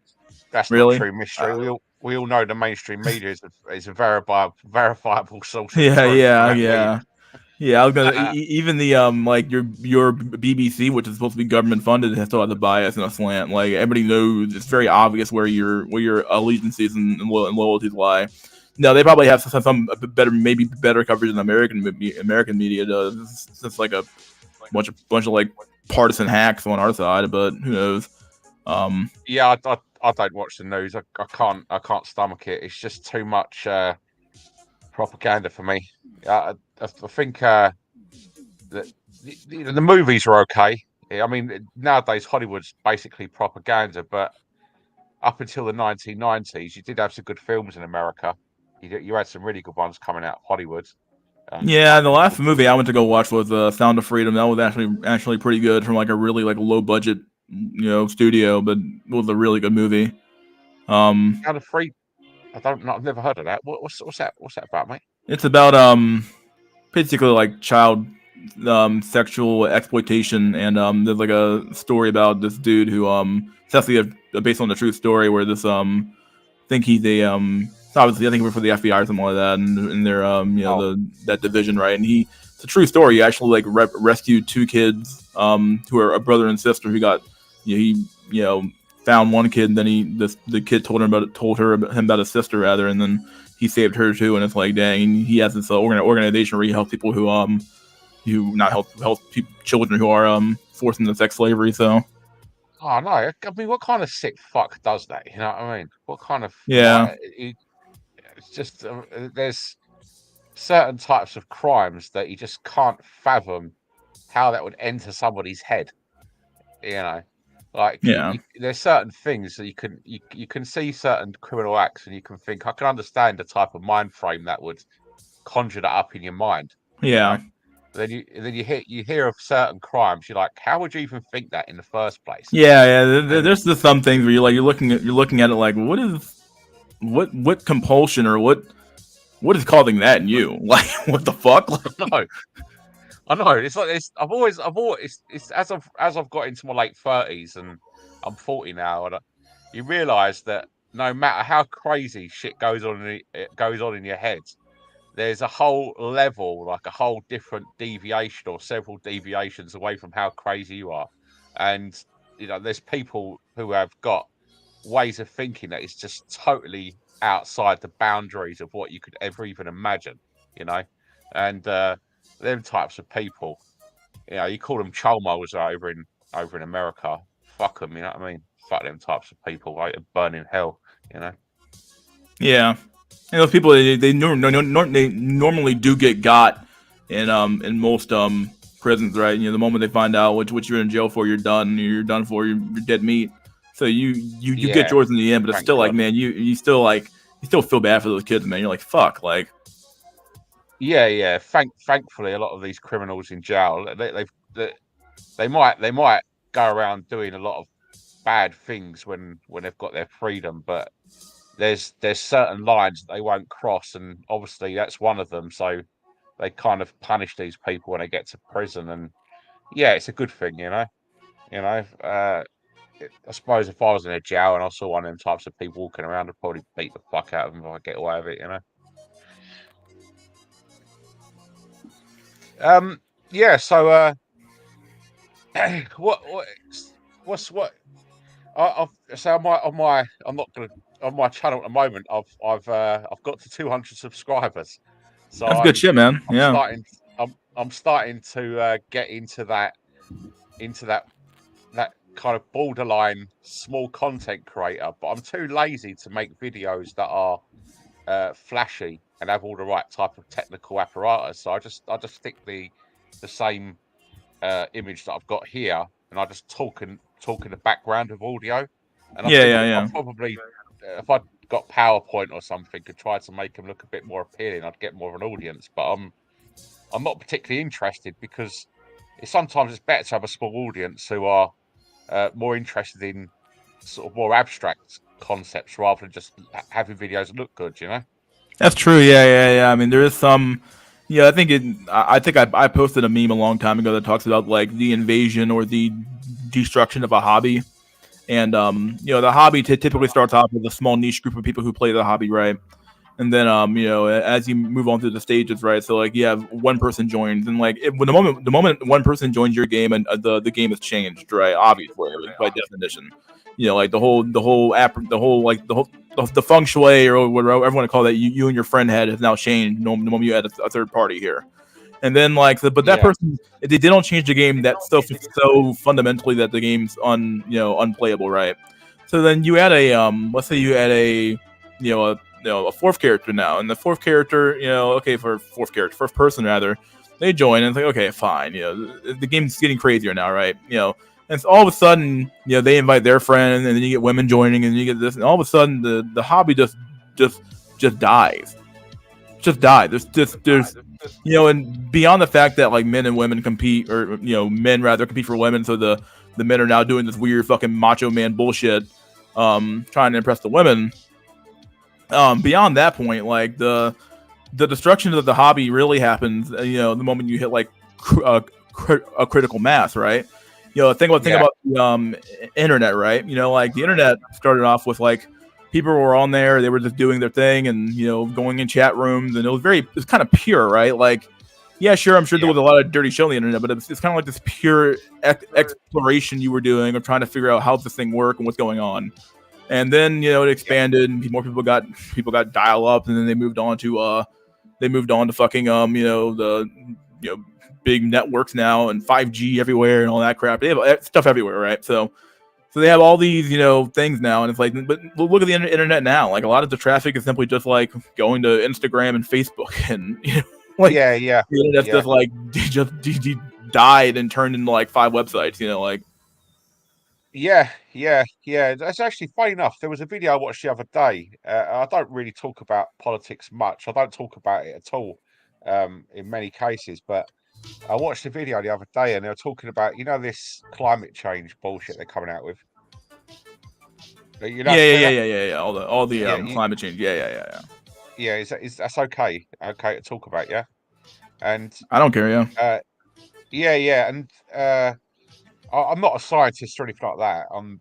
That's
really?
Not true, Mystery. We all know the mainstream media is a verifiable source.
Yeah. I was gonna even the like your BBC, which is supposed to be government funded, has still had the bias and a slant. Like, everybody knows, it's very obvious where your allegiances and loyalties lie. No, they probably have some better coverage than American media does. It's just like a bunch of like partisan hacks on our side, but who knows?
Yeah, I don't watch the news. I can't stomach it. It's just too much propaganda for me. I think the movies are okay. I mean, nowadays Hollywood's basically propaganda, but up until the 1990s, you did have some good films in America. You had some really good ones coming out of Hollywood.
Yeah, the last movie I went to go watch was Sound of Freedom. That was actually pretty good from like a really like low budget studio, but it was a really good movie.
Sound of Freedom. I've never heard of that. What's that? What's that about, mate?
It's about basically like child sexual exploitation, and there's like a story about this dude who it's actually based on a true story where this think he's a obviously I think he worked for the FBI or something like that, and they're that division, right? And it's a true story. He actually like rescued two kids who are a brother and sister who got he found one kid, and then the kid told him about his sister rather, and then he saved her too. And it's like, dang, he has this organization where he helps people who not help children who are forced into sex slavery. So
Oh no! I mean, what kind of sick fuck does that? You know what I mean? What kind of it's just there's certain types of crimes that you just can't fathom how that would enter somebody's head. You know, like there's certain things that you can see certain criminal acts and you can think I can understand the type of mind frame that would conjure that up in your mind.
Yeah.
You know? Then you hear of certain crimes. You're like, how would you even think that in the first place?
Yeah. There's just some things where you're looking at it like, what compulsion or what is causing that in you? Like, what the fuck?
I know. It's like this. I've always. It's as I've got into my late 30s and I'm 40 now, and you realise that no matter how crazy shit goes on in your head, there's a whole level, like a whole different deviation or several deviations away from how crazy you are. And there's people who have got ways of thinking that is just totally outside the boundaries of what you could ever even imagine. And them types of people, you call them cholmos over in America. Fuck them, you know what I mean? Fuck them types of people, right? Burn in hell,
Yeah, and those people they normally do get got in most prisons, right? The moment they find out what you're in jail for, you're done. You're done for. You're dead meat. So you get yours in the end, but it's still like, man, you still feel bad for those kids, man. You're like, fuck, like.
Yeah. Thankfully, a lot of these criminals in jail, they might go around doing a lot of bad things when they've got their freedom, but there's certain lines that they won't cross, and obviously that's one of them. So they kind of punish these people when they get to prison, and yeah, it's a good thing, I suppose if I was in a jail and I saw one of them types of people walking around, I'd probably beat the fuck out of them if I get away with it, Yeah. So, what? So I'm not gonna on my channel at the moment. I've got to 200 subscribers. So
that's good shit, man.
I'm starting to get into that kind of borderline small content creator, but I'm too lazy to make videos that are flashy and have all the right type of technical apparatus. So I just stick the same image that I've got here, and I just talk in the background of audio. And I think I probably if I'd got PowerPoint or something, could try to make them look a bit more appealing, I'd get more of an audience. But I'm not particularly interested because sometimes it's better to have a small audience who are more interested in sort of more abstract concepts rather than just having videos that look good,
That's true. Yeah. I mean, there is some. Yeah, I think I posted a meme a long time ago that talks about like the invasion or the destruction of a hobby, and the hobby typically starts off with a small niche group of people who play the hobby, right? And then as you move on through the stages, right? So like you have one person joins, and like when the moment one person joins your game, and the game has changed, right? Obviously, by definition, like the feng shui or whatever everyone call that you and your friend had has now changed. The moment you add a third party here, and then that person, if they don't change the game, that stuff is so fundamentally that the game's unplayable, right? So then you add a let's say you add a a fourth character now, and the fourth character, first person rather, they join, and it's like, okay, fine, the game's getting crazier now, right? And so all of a sudden, they invite their friend, and then you get women joining, and you get this, and all of a sudden the hobby just dies. Just died. There's and beyond the fact that like men and women compete, or men rather compete for women, so the men are now doing this weird fucking macho man bullshit, trying to impress the women. Beyond that point, like the destruction of the hobby really happens, the moment you hit like a critical mass, right? Think about the internet, right? Like the internet started off with like people were on there, they were just doing their thing, and going in chat rooms, and it was kind of pure, right? Like, yeah, sure, I'm sure there was a lot of dirty shit on the internet, but it's kind of like this pure exploration you were doing of trying to figure out how does this thing work and what's going on. And then it expanded, and more people got dial up, and then they moved on to fucking the big networks now, and 5G everywhere and all that crap. They have stuff everywhere, right? So they have all these things now, and it's like, but look at the internet now. Like a lot of the traffic is simply just like going to Instagram and Facebook, and like the internet's just like just died and turned into like 5 websites. Like.
Yeah. That's actually funny enough. There was a video I watched the other day. I don't really talk about politics much. I don't talk about it at all, in many cases. But I watched a video the other day, and they were talking about this climate change bullshit they're coming out with.
Yeah. All the climate change. Yeah.
Yeah, is that's okay? Okay to talk about, yeah. And
I don't care.
Yeah, and I'm not a scientist or anything like that. I'm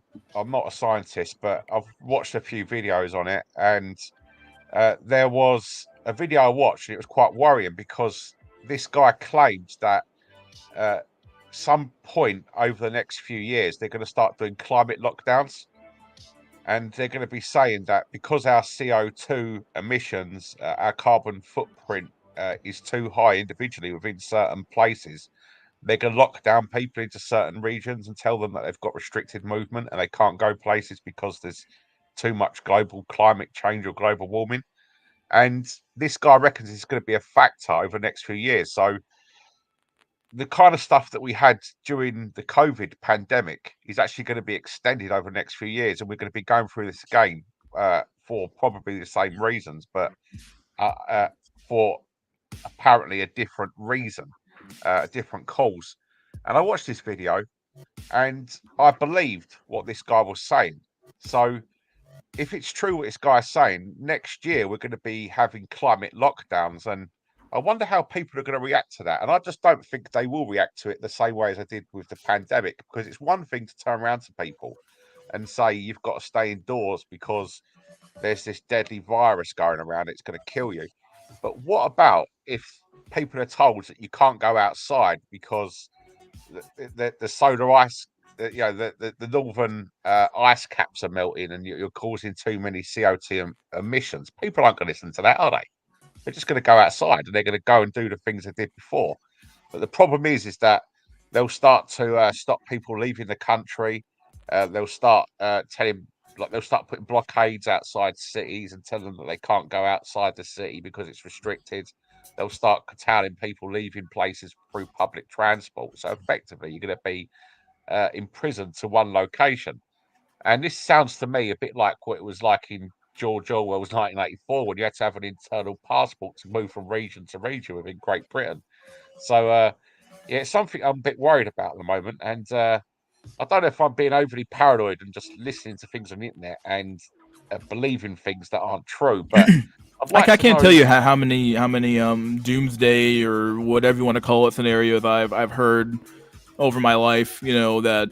not a scientist, but I've watched a few videos on it, and there was a video I watched, and it was quite worrying because this guy claims that some point over the next few years they're going to start doing climate lockdowns, and they're going to be saying that because our CO2 emissions, our carbon footprint is too high individually within certain places, they can lock down people into certain regions and tell them that they've got restricted movement and they can't go places because there's too much global climate change or global warming. And this guy reckons it's going to be a factor over the next few years. So the kind of stuff that we had during the COVID pandemic is actually going to be extended over the next few years, and we're going to be going through this again for probably the same reasons, but for apparently a different reason. A different cause. And I watched this video, and I believed what this guy was saying. So if it's true what this guy's saying, next year we're going to be having climate lockdowns, and I wonder how people are going to react to that. And I just don't think they will react to it the same way as I did with the pandemic, because it's one thing to turn around to people and say you've got to stay indoors because there's this deadly virus going around, it's going to kill you. But what about if people are told that you can't go outside because the solar ice, the northern ice caps are melting, and you're causing too many CO2 emissions? People aren't going to listen to that, are they? They're just going to go outside, and they're going to go and do the things they did before. But the problem is that they'll start to stop people leaving the country. They'll start they'll start putting blockades outside cities and telling them that they can't go outside the city because it's restricted. They'll start curtailing people leaving places through public transport. So effectively, you're going to be imprisoned to one location. And this sounds to me a bit like what it was like in George Orwell's 1984, when you had to have an internal passport to move from region to region within Great Britain. So, yeah, it's something I'm a bit worried about at the moment. And I don't know if I'm being overly paranoid and just listening to things on the internet and believing things that aren't true. But
I can't tell you how many doomsday or whatever you want to call it scenarios I've heard over my life. That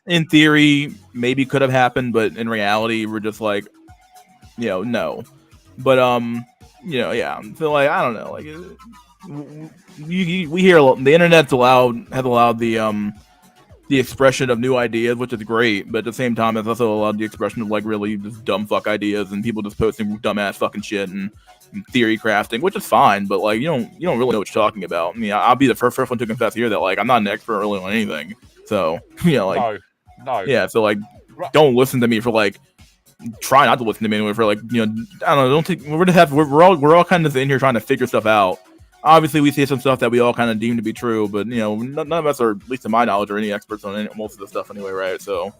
in theory maybe could have happened, but in reality we're just like, no. But yeah. So like I don't know, like we hear the internet's has allowed the expression of new ideas, which is great, but at the same time, it's also allowed the expression of like really just dumb fuck ideas and people just posting dumbass fucking shit and theory crafting, which is fine, but like you don't really know what you're talking about. I mean, I'll be the first one to confess here that like I'm not an expert really on anything, so like
no,
yeah, so like don't listen to me for like try not to listen to me anyway for like I don't know, we're all kind of in here trying to figure stuff out. obviously we see some stuff that we all kind of deem to be true, but none of us are, at least to my knowledge, are any experts on most of the stuff anyway, right? So.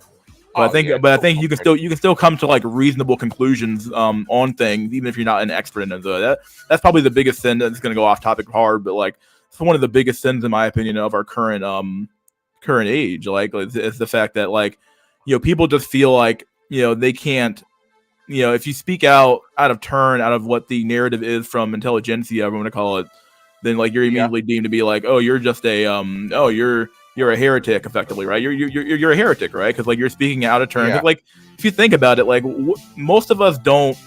Oh yeah,
But I
cool.
think you can still come to like reasonable conclusions on things, even if you're not an expert in it. So that's probably the biggest sin. That's going to go off topic hard, but like it's one of the biggest sins, in my opinion, of our current age. Like is the fact that like people just feel like they can't. If you speak out of turn, out of what the narrative is from intelligentsia, I want to call it, then like you're
Yeah,
immediately deemed to be like, oh, you're just a you're a heretic, effectively, right? You're a heretic, right? Because like you're speaking out of turn.
yeah,
Because like if you think about it, like most of us don't,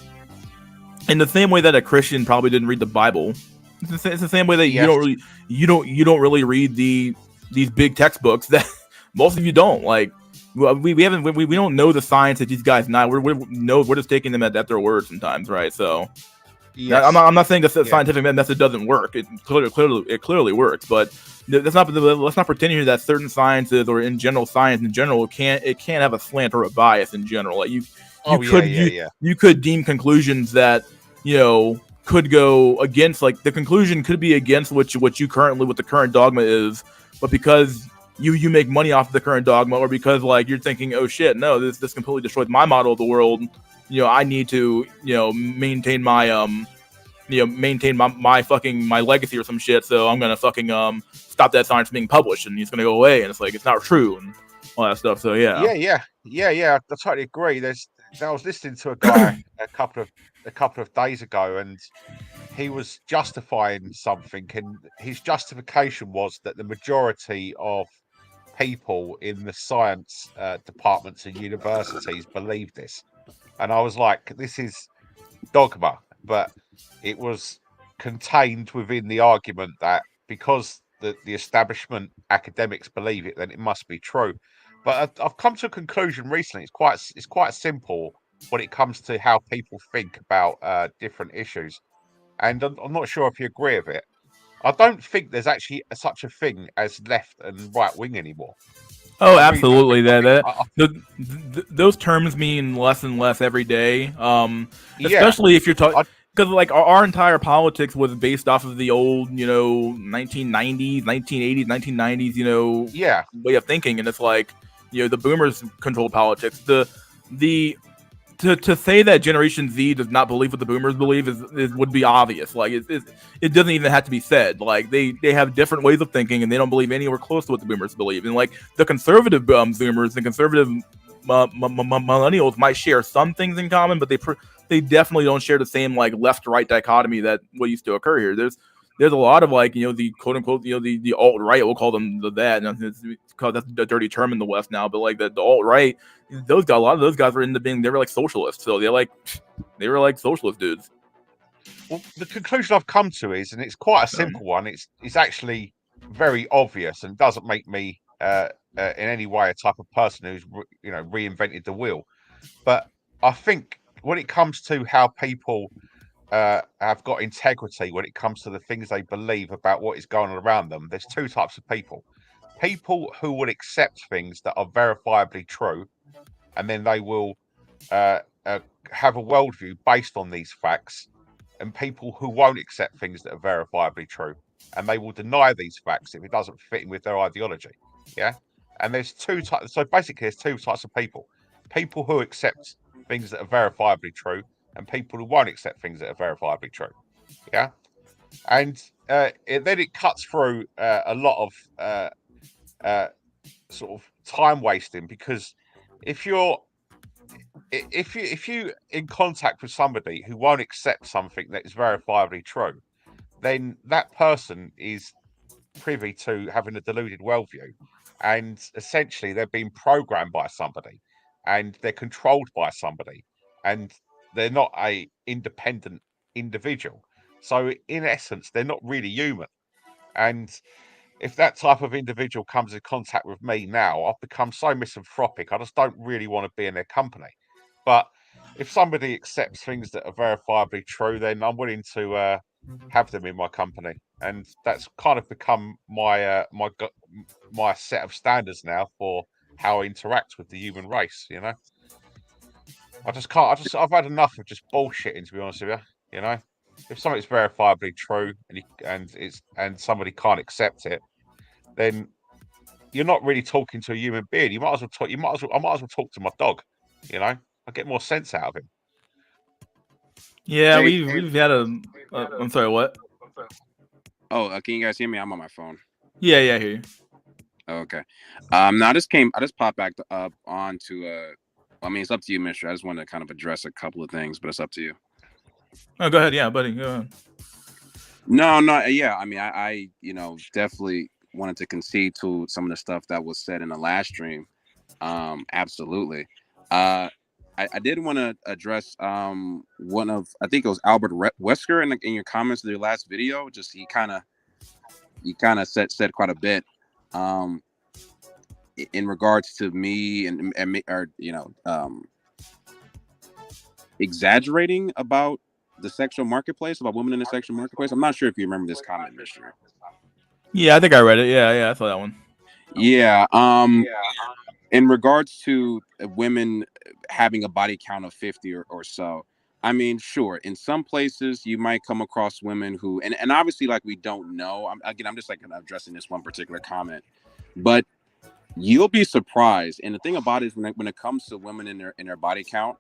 in the same way that a Christian probably didn't read the Bible. It's the same way that
yes,
you don't really read these big textbooks that most of you don't like. We haven't we don't know the science that these guys not we're just taking them at their word sometimes, right? So now,
yes,
I'm not saying that the
yeah,
scientific method doesn't work. It clearly works, but let's not pretend here that certain sciences or in general science in general can't have a slant or a bias in general. Like you
oh yeah,
could
yeah, yeah,
you could deem conclusions that could go against, like the conclusion could be against what the current dogma is, but because you make money off of the current dogma, or because like you're thinking, oh shit, no, this completely destroys my model of the world. I need to maintain my my fucking my legacy or some shit. So I'm gonna fucking stop that science from being published, and it's gonna go away. And it's like it's not true and all that stuff. So yeah.
yeah. I totally agree. I was listening to a guy a couple of days ago, and he was justifying something, and his justification was that the majority of people in the science departments and universities believe this. And I was like, this is dogma, but it was contained within the argument that because the establishment academics believe it, then it must be true. But I've come to a conclusion recently. It's quite simple when it comes to how people think about different issues, and I'm not sure if you agree with it. I don't think there's actually such a thing as left and right wing anymore.
Oh,
I really don't think.
absolutely.
I think,
Those terms mean less and less every day.
yeah,
Especially if you're talking,
I,
because like our entire politics was based off of the old 1990s, 1980s, 1990s
yeah,
way of thinking, and it's like the boomers control politics. The to say that Generation Z does not believe what the Boomers believe is would be obvious. Like it doesn't even have to be said. Like they have different ways of thinking, and they don't believe anywhere close to what the Boomers believe. And like the conservative Zoomers and conservative millennials might share some things in common, but they definitely don't share the same like left right dichotomy that what used to occur here. There's a lot of like the quote unquote the alt right, we'll call them that, and because that's a dirty term in the West now, but like the alt right, those guys, a lot of those guys were into being, they were like socialists, so they were like socialist dudes.
well, the conclusion I've come to is, and it's quite a simple one. It's actually very obvious and doesn't make me in any way a type of person who's reinvented the wheel. But I think when it comes to how people have got integrity, when it comes to the things they believe about what is going on around them, there's two types of people: people who will accept things that are verifiably true, and then they will uh, uh, have a worldview based on these facts, and people who won't accept things that are verifiably true, and they will deny these facts if it doesn't fit in with their ideology. Yeah, and there's two types. So basically, there's two types of people: people who accept things that are verifiably true, and people who won't accept things that are verifiably true. Yeah, and then it cuts through a lot of uh, sort of time wasting, because if you're if you in contact with somebody who won't accept something that is verifiably true, then that person is privy to having a deluded worldview, and essentially they're being programmed by somebody, and they're controlled by somebody, and they're not a independent individual. So in essence, they're not really human. And if that type of individual comes in contact with me now, I've become so misanthropic. I just don't really want to be in their company. But if somebody accepts things that are verifiably true, then I'm willing to have them in my company, and that's kind of become my set of standards now for how I interact with the human race. I just can't. I've had enough of just bullshitting, to be honest with you. You know. if something's verifiably true and somebody can't accept it, then you're not really talking to a human being. You might as well talk. I might as well talk to my dog. I get more sense out of him.
Yeah, we've had a. I'm sorry, what?
Oh, can you guys hear me? I'm on my phone.
Yeah, I hear you.
Okay. No, I just popped back up onto. I mean, it's up to you, Mister. I just want to kind of address a couple of things, but it's up to you.
Oh, go ahead. Yeah, buddy. Go ahead.
No, yeah. I mean, I definitely wanted to concede to some of the stuff that was said in the last stream. Absolutely. I did want to address one of, I think it was Albert Wesker in your comments of your last video. Just he kind of said quite a bit in regards to me and exaggerating about the sexual marketplace, about women in the sexual marketplace. I'm not sure if you remember this comment, Mister.
Yeah, I think I read it. Yeah, I saw that one.
Yeah. In regards to women having a body count of 50 or so, I mean, sure, in some places you might come across women who, and obviously, like, we don't know. I'm just like addressing this one particular comment, but you'll be surprised. And the thing about it is when it comes to women in their body count,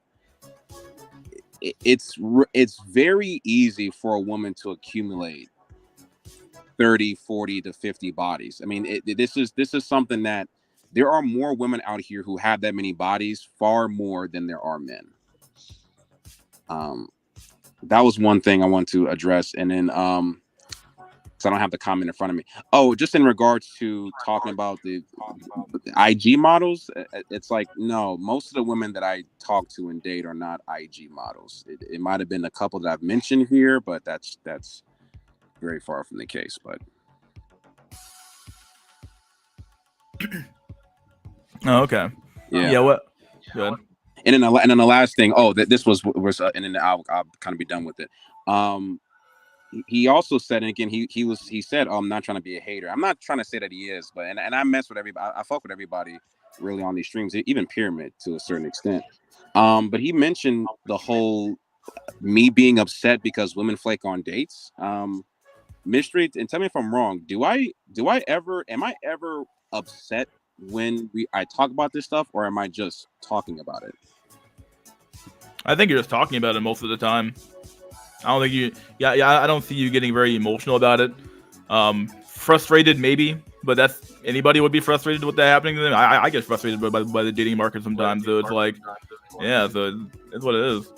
it's very easy for a woman to accumulate 30, 40 to 50 bodies. I mean, this is something that there are more women out here who have that many bodies, far more than there are men. That was one thing I want to address. And then, so I don't have the comment in front of me. Oh, just in regards to talking about the IG models, it's like, no, most of the women that I talk to and date are not IG models. It might have been a couple that I've mentioned here, but that's very far from the case. But
Oh, okay. Yeah. What? Good.
And then the last thing. Oh, that this was and then I'll kind of be done with it. He also said, and again, he said, "Oh, I'm not trying to be a hater. I'm not trying to say that he is, but and I mess with everybody. I fuck with everybody really on these streams, even Pyramid to a certain extent. But he mentioned the whole me being upset because women flake on dates. Mystery, and tell me if I'm wrong. Am I ever upset when I talk about this stuff, or am I just talking about it?
I think you're just talking about it most of the time. I don't think you. Yeah. I don't see you getting very emotional about it. Frustrated maybe, but that's anybody would be frustrated with that happening to them. I get frustrated by the dating market sometimes. So it's like, yeah, so it's what it is.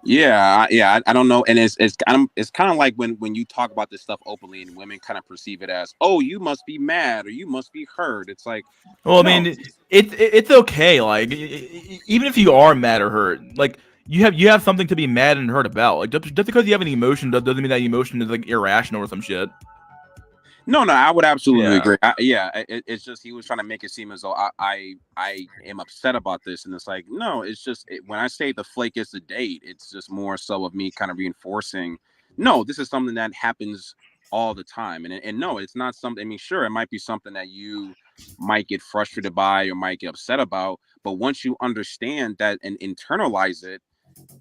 Yeah, I don't know, and it's kind of like when you talk about this stuff openly, and women kind of perceive it as, oh, you must be mad or you must be hurt. It's like,
well, no. I mean, it's okay. Like, even if you are mad or hurt, like you have something to be mad and hurt about. Like just because you have an emotion doesn't mean that emotion is like irrational or some shit.
No, I would absolutely agree. It's just he was trying to make it seem as though I am upset about this, and it's like, no, it's just when I say the flake is the date, it's just more so of me kind of reinforcing, no, this is something that happens all the time, and no, it's not something. I mean, sure, it might be something that you might get frustrated by or might get upset about, but once you understand that and internalize it,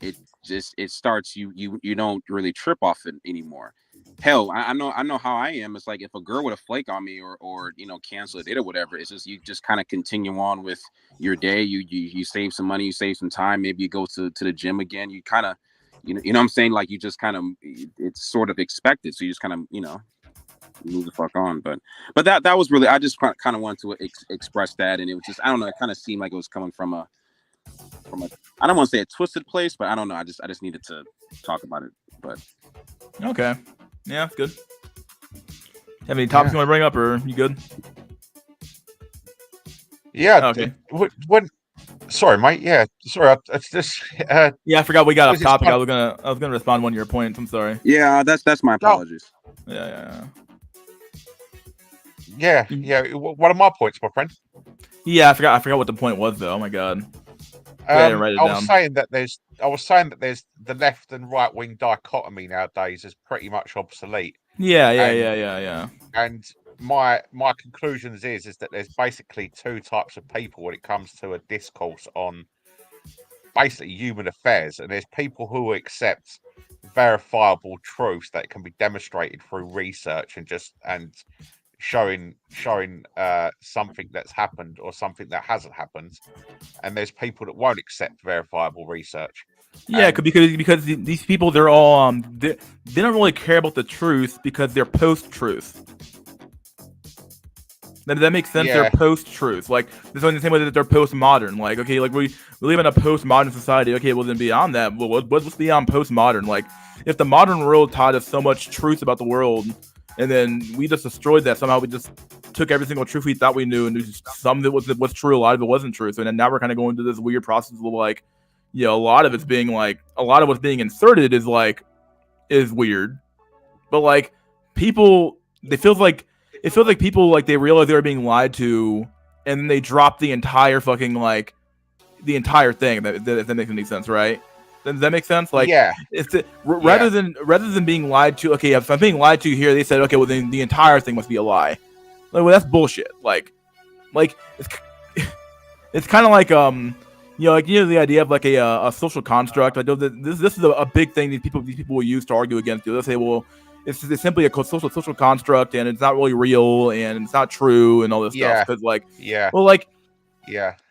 it starts you don't really trip off it anymore. Hell, I know how I am. It's like if a girl would have flake on me or cancel a date or whatever, it's just you just kind of continue on with your day. You save some money, you save some time. Maybe you go to the gym again. You kind of you know what I'm saying, like you just kind of, it's sort of expected. So you just kind of move the fuck on. But that was really, I just kind of wanted to express that, and it was just, I don't know, it kind of seemed like it was coming from a I don't want to say a twisted place, but I don't know. I just needed to talk about it. But
okay. Yeah, good. Have any topics you want to bring up, or you good?
Yeah. Okay. Sorry, mate. Yeah. Sorry. It's just.
Yeah, I forgot we got off topic. I was gonna respond to one of your points. I'm sorry.
Yeah, that's my apologies.
Yeah.
One of my points, my friend.
Yeah, I forgot what the point was though. Oh my god.
I was saying that there's the left and right wing dichotomy nowadays is pretty much obsolete.
Yeah.
And my conclusions is that there's basically two types of people when it comes to a discourse on basically human affairs, and there's people who accept verifiable truths that can be demonstrated through research and showing something that's happened or something that hasn't happened, and there's people that won't accept verifiable research.
Yeah, because these people, they're all they don't really care about the truth because they're post-truth. That makes sense.
Yeah.
They're post-truth. Like this one, the same way that they're postmodern. Like, okay, like we live in a postmodern society. Okay, well then beyond that, what's beyond postmodern? Like, if the modern world taught us so much truth about the world, and then we just destroyed that somehow, we just took every single truth we thought we knew, and some of it was true, a lot of it wasn't true. So then now we're kind of going through this weird process of like, a lot of it's being like, a lot of what's being inserted is weird, but like people, it feels like people like they realize they were being lied to, and then they drop the entire fucking like the entire thing. If that makes any sense, right? Does that make sense? Like,
yeah,
rather than being lied to. Okay, if I'm being lied to here, they said, okay, well then the entire thing must be a lie. Like, well, that's bullshit. Like it's kind of like the idea of like a social construct. I know that this is a big thing these people will use to argue against you. They'll say, well, it's simply a social construct, and it's not really real, and it's not true, and all this stuff. Because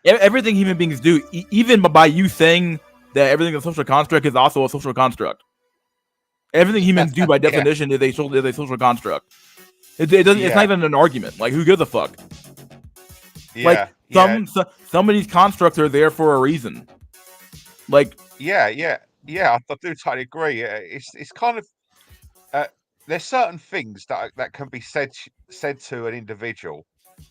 everything human beings do, even by you saying that everything is a social construct, is also a social construct. Everything humans do by definition is a social construct. It doesn't. It's not even an argument. Like, who gives a fuck?
Yeah.
Like some of these constructs are there for a reason. Like,
I do totally agree. It's kind of there's certain things that can be said to an individual,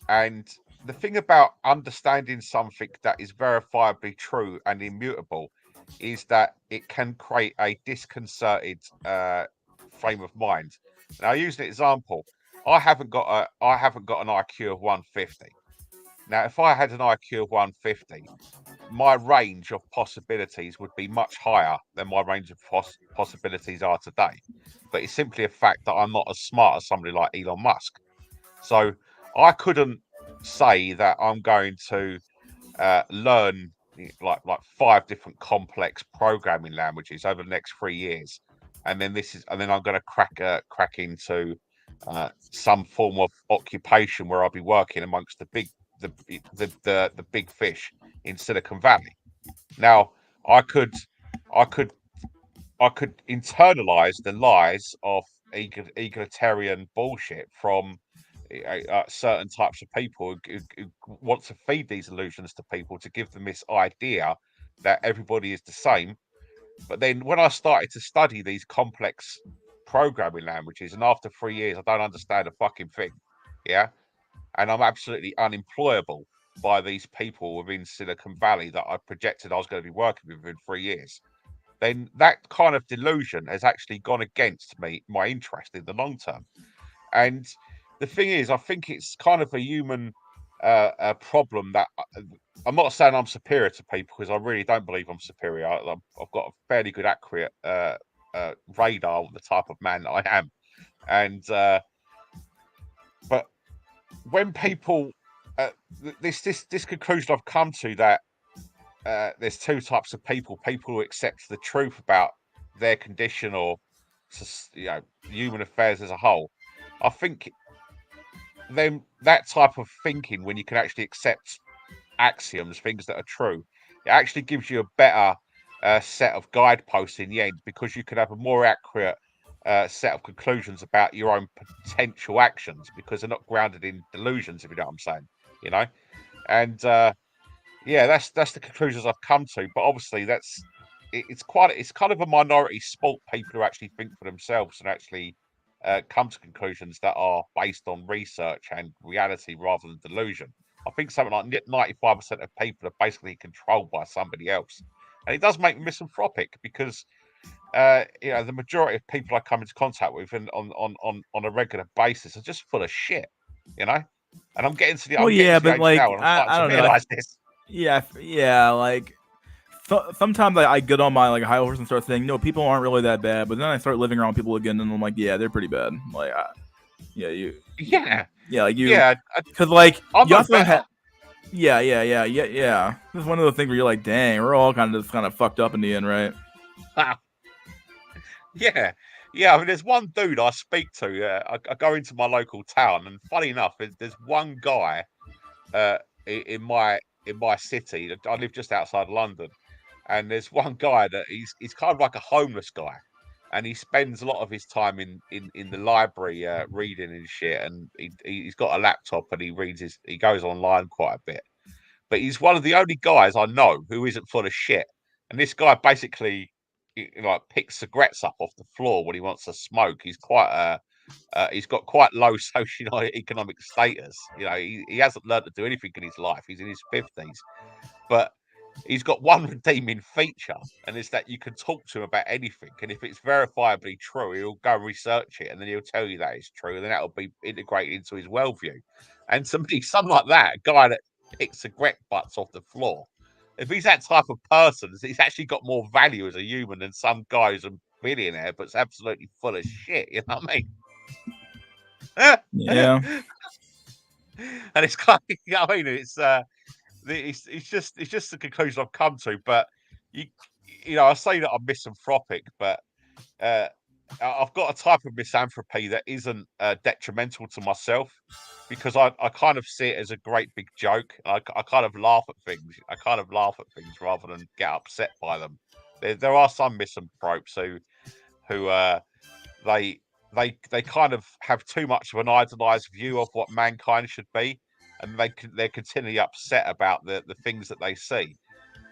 and the thing about understanding something that is verifiably true and immutable is that it can create a disconcerted frame of mind. Now, I'll use an example. I haven't got an IQ of 150. Now, if I had an IQ of 150, my range of possibilities would be much higher than my range of possibilities are today. But it's simply a fact that I'm not as smart as somebody like Elon Musk. So I couldn't say that I'm going to learn like 5 different complex programming languages over the next 3 years, and then I'm going to crack into some form of occupation where I'll be working amongst the big fish in Silicon Valley. Now, I could internalize the lies of egalitarian bullshit from certain types of people who want to feed these illusions to people to give them this idea that everybody is the same. But then when I started to study these complex programming languages, and after 3 years I don't understand a fucking thing, and I'm absolutely unemployable by these people within Silicon Valley that I projected I was going to be working with within 3 years, then that kind of delusion has actually gone against my interest in the long term. And the thing is, I think it's kind of a human problem that I'm not saying I'm superior to people, because I really don't believe I'm superior. I've got a fairly good, accurate radar of the type of man that I am. And but when people this conclusion I've come to, that there's 2 types of people who accept the truth about their condition or human affairs as a whole. I think then that type of thinking, when you can actually accept axioms, things that are true, it actually gives you a better set of guideposts in the end, because you can have a more accurate set of conclusions about your own potential actions, because they're not grounded in delusions, if you know what I'm saying, and that's the conclusions I've come to. But obviously it's kind of a minority sport, people who actually think for themselves and actually come to conclusions that are based on research and reality rather than delusion. I think something like 95% of people are basically controlled by somebody else, and it does make me misanthropic, because the majority of people I come into contact with and on a regular basis are just full of shit, And I'm getting to the age now, and I'm starting to realize this.
Yeah, like sometimes I get on my high horse and start saying, no, people aren't really that bad, but then I start living around people again, and I'm like, yeah, they're pretty bad. Like, because like
I'm
you also
have.
Yeah. This is one of the things where you're like, dang, we're all kind of fucked up in the end, right?
Yeah, yeah. I mean, there's one dude I speak to. I go into my local town, and funny enough, there's one guy in my city. I live just outside London, and there's one guy that he's kind of like a homeless guy, and he spends a lot of his time in the library reading and shit. And he's got a laptop and he goes online quite a bit. But he's one of the only guys I know who isn't full of shit. And this guy basically like picks cigarettes up off the floor when he wants to smoke. He's got quite low socio-economic status. You know, he hasn't learned to do anything in his life. He's in his 50s, but he's got one redeeming feature, and it's that you can talk to him about anything. And if it's verifiably true, he'll go research it, and then he'll tell you that it's true, and then that'll be integrated into his worldview. And to me, something like that, a guy that picks cigarette butts off the floor, if he's that type of person, he's actually got more value as a human than some guy who's a billionaire but's absolutely full of shit. You know what I mean?
Yeah.
And it's kind of, you know what I mean? It's just the conclusion I've come to. But you know, I say that I'm misanthropic, but I've got a type of misanthropy that isn't detrimental to myself, because I kind of see it as a great big joke. I kind of laugh at things. I kind of laugh at things rather than get upset by them. There are some misanthropes who they they kind of have too much of an idealized view of what mankind should be, and they're continually upset about the things that they see.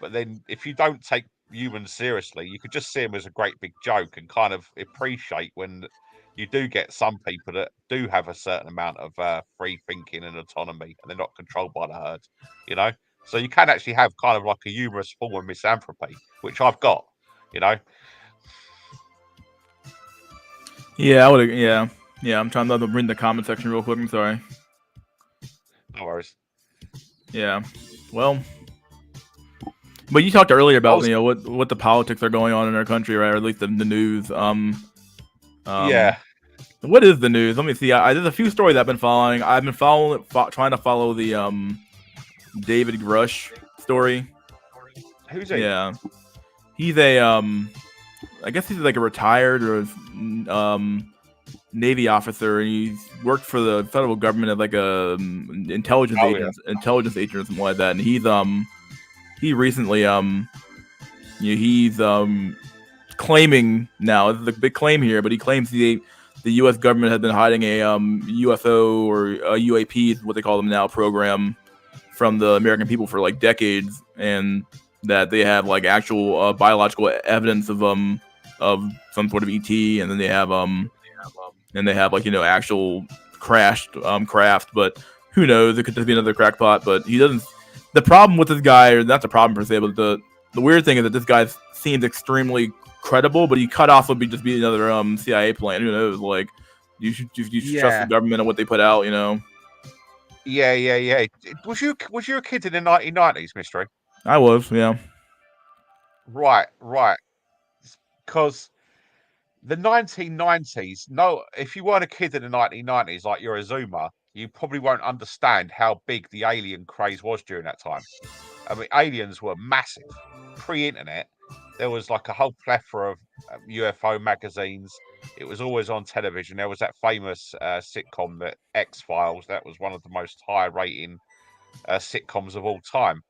But then if you don't take humans seriously, you could just see them as a great big joke and kind of appreciate when you do get some people that do have a certain amount of free thinking and autonomy, and they're not controlled by the herd, you know. So you can actually have kind of like a humorous form of misanthropy, which I've got, you know.
Yeah, I would. Yeah, yeah. I'm trying to read the comment section real quick. I'm sorry.
No worries.
Yeah. Well, but you talked earlier about
was-
what the politics are going on in our country, right? Or at least the news.
Yeah.
What is the news? Let me see. There's a few stories I've been following. I've been trying to follow the David Grush story.
Who's he?
Yeah, he's a I guess he's like a retired or Navy officer, and he's worked for the federal government as like a intelligence agent or something like that. And he recently he's claiming now, this is a big claim here, but he claims the U.S. government has been hiding a UFO or a UAP, is what they call them now, program from the American people for like decades, and that they have like actual biological evidence of some sort of ET, and then they have like actual crashed craft, but who knows? It could just be another crackpot. But he doesn't. The problem with this guy, or not the problem per se, but the weird thing is that this guy seems extremely credible, but he could also just be another CIA plan. Who knows? Like you should trust the government and what they put out. You know.
Yeah. Was you a kid in the 1990s, Mystery?
I was, yeah.
Right. Because the 1990s, if you weren't a kid in the 1990s, like you're a Zoomer, you probably won't understand how big the alien craze was during that time. I mean, aliens were massive. Pre-internet, there was like a whole plethora of UFO magazines. It was always on television. There was that famous sitcom, that X-Files. That was one of the most high-rating sitcoms of all time.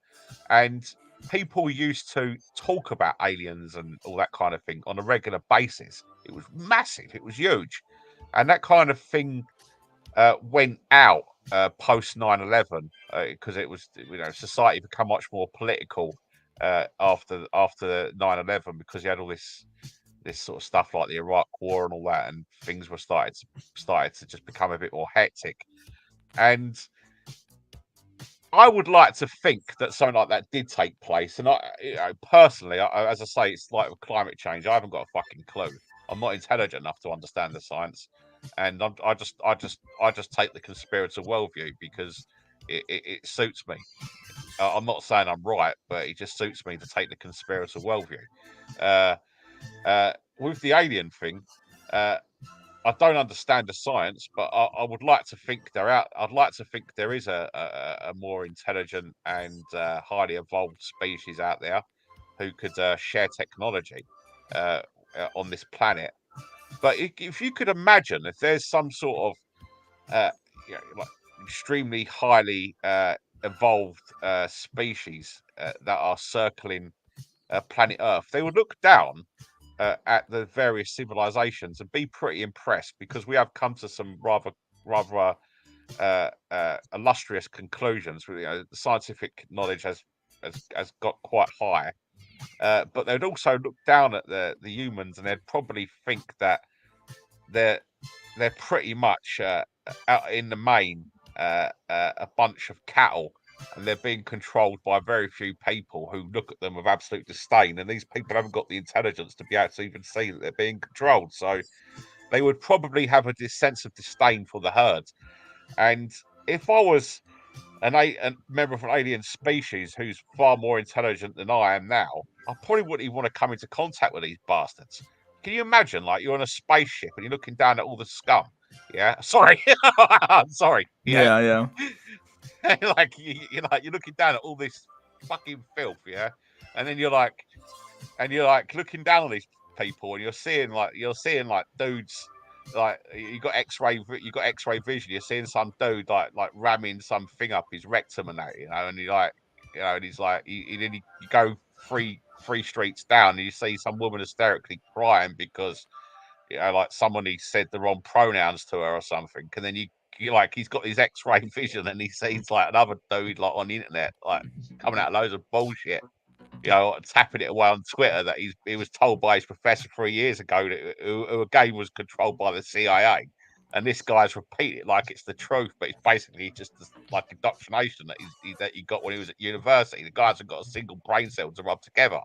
And people used to talk about aliens and all that kind of thing on a regular basis. It was massive. It was huge. And that kind of thing went out post 9/11 because it was, society became much more political after 9/11, because you had all this sort of stuff like the Iraq War and all that, and things were started to just become a bit more hectic. And I would like to think that something like that did take place. And personally, as I say, it's like with climate change. I haven't got a fucking clue. I'm not intelligent enough to understand the science, and I just take the conspiratorial worldview because it suits me. I'm not saying I'm right, but it just suits me to take the conspiratorial worldview. With the alien thing, I don't understand the science, but I would like to think they're out. I'd like to think there is a more intelligent and highly evolved species out there who could share technology on this planet, But if you could imagine, if there's some sort of like extremely highly evolved species that are circling planet Earth, they would look down at the various civilizations and be pretty impressed, because we have come to some rather illustrious conclusions. The scientific knowledge has got quite high, but they'd also look down at the humans, and they'd probably think that they're pretty much out in the main a bunch of cattle, and they're being controlled by very few people who look at them with absolute disdain. And these people haven't got the intelligence to be able to even see that they're being controlled. So they would probably have a sense of disdain for the herd. And if I was a member of an alien species who's far more intelligent than I am now, I probably wouldn't even want to come into contact with these bastards. Can you imagine, like, you're on a spaceship and you're looking down at all the scum? Yeah, sorry, I'm sorry.
Yeah.
Like you're looking down at all this fucking filth, yeah, and then you're like looking down on these people, and you're seeing like dudes. Like you got X-ray vision. You're seeing some dude like ramming something up his rectum and that, and he like, and he's like, then you go three streets down, and you see some woman hysterically crying because like somebody said the wrong pronouns to her or something, and then you like, he's got his X-ray vision, and he sees like another dude like on the internet like coming out loads of bullshit, tapping it away on Twitter that he was told by his professor 3 years ago that who again was controlled by the CIA, and this guy's repeated it like it's the truth, but it's basically just like indoctrination that he got when he was at university. The guy hasn't got a single brain cell to rub together.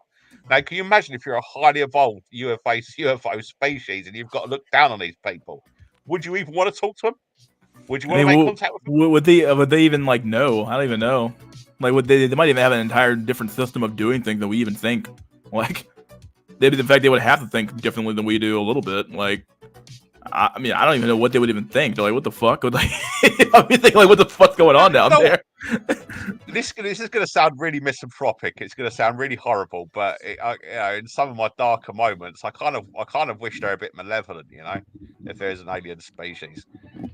Now, can you imagine if you're a highly evolved UFO species and you've got to look down on these people? Would you even want to talk to them? Would you want to make contact with them?
Would they even like know? I don't even know. Like, they might even have an entire different system of doing things than we even think. Like, maybe the fact they would have to think differently than we do a little bit. Like, I mean, I don't even know what they would even think. They're like, what the fuck? Like, I mean, think like, what the fuck's going on down there?
This is going to sound really misanthropic. It's going to sound really horrible. But in some of my darker moments, I kind of wish they're a bit malevolent. If there's an alien species,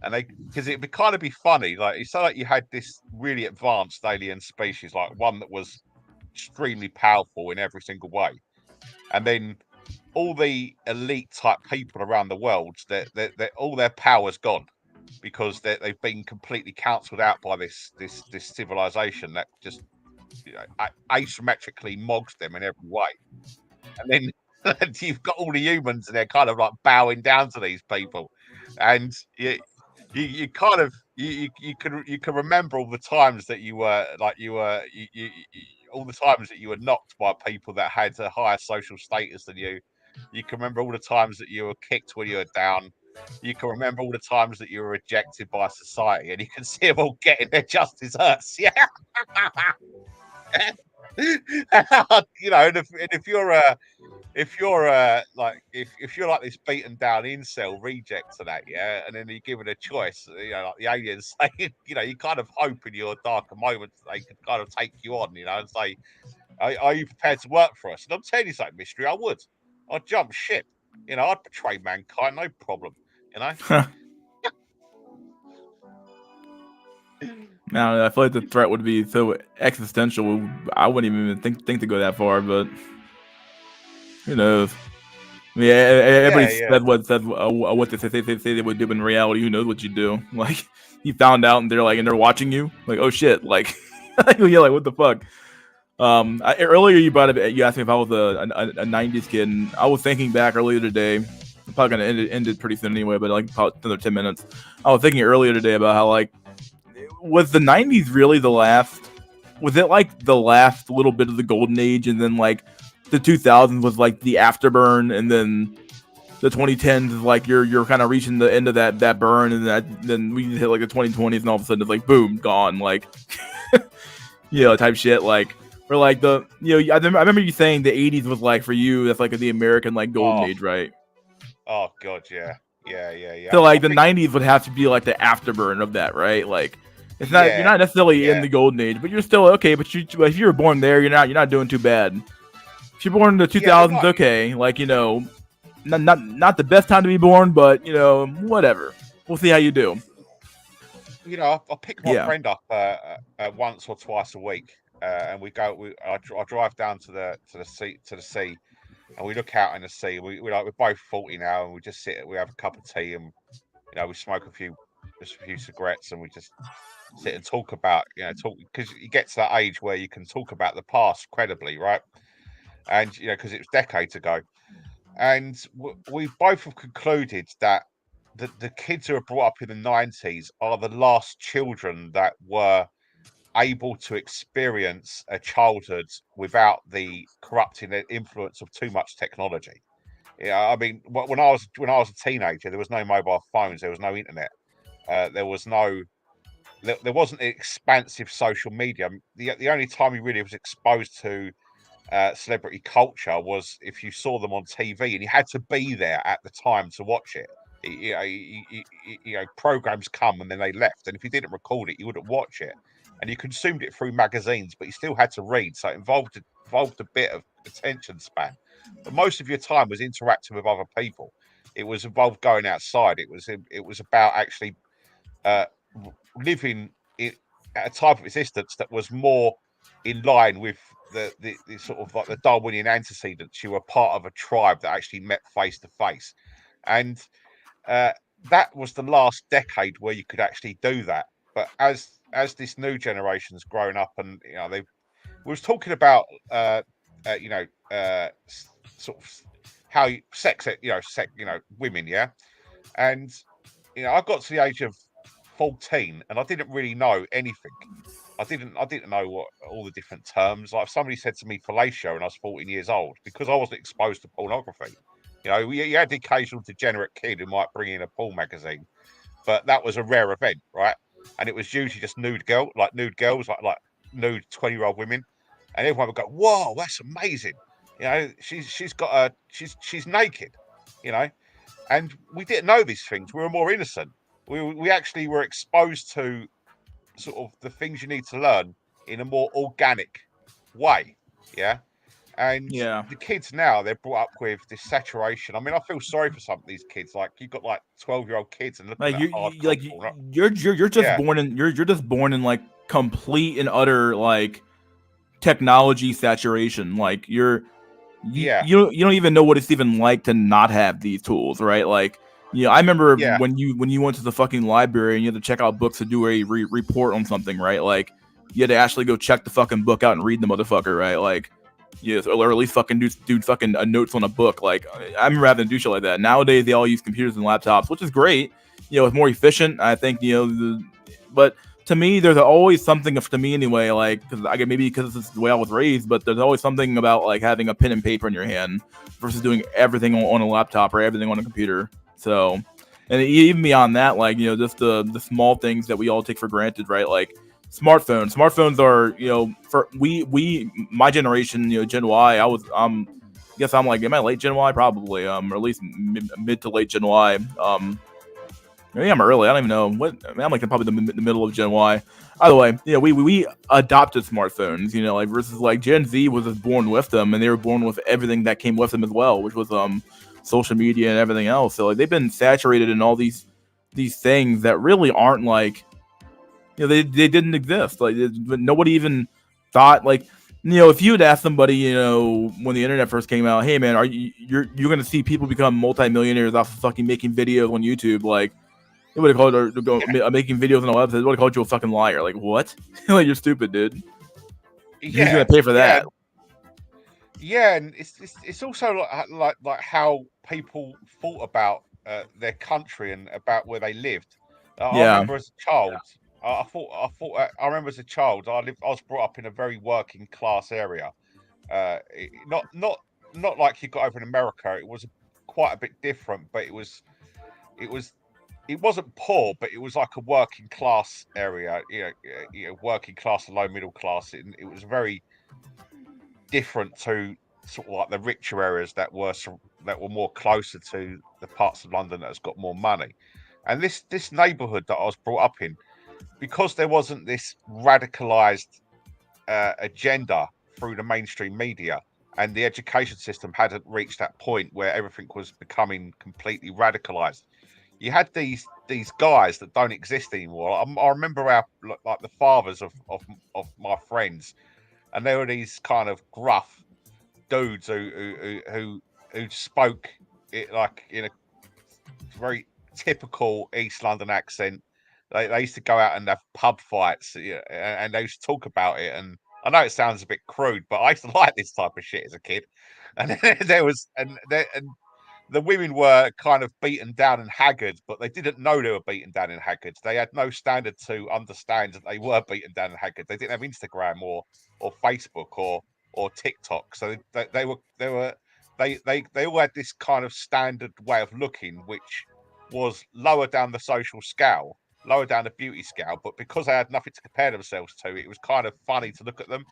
and because it'd kind of be funny. Like, it's like you had this really advanced alien species, like one that was extremely powerful in every single way, and then all the elite type people around the world, that all their power's gone, because they've been completely cancelled out by this civilization that just asymmetrically mogs them in every way. And then you've got all the humans, and they're kind of like bowing down to these people, and you kind of you can remember all the times that you were all the times that you were knocked by people that had a higher social status than you. You can remember all the times that you were kicked when you were down. You can remember all the times that you were rejected by society, and you can see them all getting their just desserts. Yeah. And if you're like this beaten down incel reject to that, yeah, and then you're given a choice, like the aliens say, you kind of hope in your darker moments they could kind of take you on, and say, are you prepared to work for us? And I'm telling you something, Mystery, I would. I'd jump ship. I'd betray mankind, no problem.
Now, I feel like the threat would be so existential. I wouldn't even think to go that far, but who knows? I mean, everybody said what they say they would do in reality. Who knows what you do? Like, you found out, and they're watching you. Like, oh shit! Like, yeah, like what the fuck? Earlier you asked me if I was a 90s kid, and I was thinking back earlier today. I'm probably gonna end it pretty soon anyway, but like about another 10 minutes. I was thinking earlier today about how, like, was the 90s really the last? Was it like the last little bit of the golden age, and then like the 2000s was like the afterburn, and then the 2010s is like you're kind of reaching the end of that burn, and then we hit like the 2020s, and all of a sudden it's like boom, gone, like type shit, like. Or like I remember you saying the 80s was like, for you, that's like the American like golden age, right?
Oh god, yeah.
So like the 90s would have to be like the afterburn of that, right? Like, it's not, you're not necessarily in the golden age, but you're still okay. But if you were born there, you're not doing too bad. If you're born in the 2000s, okay, like not the best time to be born, but whatever. We'll see how you do.
I pick my friend up once or twice a week, and we go. I drive down to the sea, and we look out in the sea. We're both 40 now, and we just sit. We have a cup of tea, and we smoke a few cigarettes, and we just sit and talk about because you get to that age where you can talk about the past credibly, right? And because it was decades ago, and we both have concluded that the kids who are brought up in the 90s are the last children that were able to experience a childhood without the corrupting influence of too much technology. Yeah, I mean, when I was a teenager, there was no mobile phones, there was no internet, there wasn't expansive social media. The only time you really was exposed to celebrity culture was if you saw them on TV, and you had to be there at the time to watch it. Programs come and then they left, and if you didn't record it, you wouldn't watch it, and you consumed it through magazines, but you still had to read, so it involved a bit of attention span. But most of your time was interacting with other people. It was involved going outside. It was about actually living at a type of existence that was more in line with the sort of like the Darwinian antecedents. You were part of a tribe that actually met face to face, and that was the last decade where you could actually do that. But as this new generation's grown up, and we was talking about sort of how women, yeah, and I got to the age of 14 and I didn't really know anything. I didn't know what all the different terms. Like if somebody said to me fellatio and I was 14 years old, because I wasn't exposed to pornography. You had the occasional degenerate kid who might bring in a porn magazine, but that was a rare event, right? And it was usually just nude girls, like nude 20-year-old women, and everyone would go, "Whoa, that's amazing!" She's naked, and we didn't know these things. We were more innocent. We actually were exposed to sort of the things you need to learn in a more organic way, yeah. And the kids now, they're brought up with this saturation. I mean, I feel sorry for some of these kids. Like you've got like 12-year-old kids and looking at hardcore.
You're just born in you're just born in like complete and utter like technology saturation. Like you don't even know what it's even like to not have these tools, right? Like I remember when you went to the fucking library and you had to check out books to do a report on something, right? Like you had to actually go check the fucking book out and read the motherfucker, right? Like or at least fucking do fucking notes on a book. Like I remember having to do shit like that. Nowadays they all use computers and laptops, which is great. It's more efficient. I think but to me, there's always something to me anyway. Like because this is the way I was raised, but there's always something about like having a pen and paper in your hand versus doing everything on a laptop or everything on a computer. So, and even beyond that, like just the small things that we all take for granted, right? Like smartphones. Smartphones are for my generation, Gen Y. I guess I'm like, am I late Gen Y? Probably, or at least mid to late Gen Y. Maybe I'm early. I don't even know. I'm like probably the middle of Gen Y. Either way, we adopted smartphones. Like versus like Gen Z was just born with them, and they were born with everything that came with them as well, which was social media and everything else. So like they've been saturated in all these things that really aren't like they didn't exist. Like nobody even thought like if you had asked somebody when the internet first came out, hey man, you're gonna see people become multimillionaires off of fucking making videos on YouTube, like they would have called her making videos on a website. They would have called you a fucking liar. Like what? Like you're stupid, dude. You're gonna pay for that.
Yeah, and it's also like how people thought about their country and about where they lived. I remember as a child. I remember as a child. I was brought up in a very working class area. Not like you got over in America. It was quite a bit different, but it wasn't poor, but it was like a working class area. Working class and low middle class. It was very different to sort of like the richer areas that were more closer to the parts of London that has got more money. And this neighbourhood that I was brought up in, because there wasn't this radicalized agenda through the mainstream media, and the education system hadn't reached that point where everything was becoming completely radicalized. You had these guys that don't exist anymore. I remember like the fathers of my friends, and they were these kind of gruff dudes who spoke it like in a very typical East London accent. They used to go out and have pub fights, and they used to talk about it. And I know it sounds a bit crude, but I used to like this type of shit as a kid. And there was and the women were kind of beaten down and haggard, but they didn't know they were beaten down and haggard. They had no standard to understand that they were beaten down and haggard. They didn't have Instagram or Facebook or TikTok, so they all had this kind of standard way of looking, which was lower down the social scale, lower down the beauty scale. But because they had nothing to compare themselves to, it was kind of funny to look at them.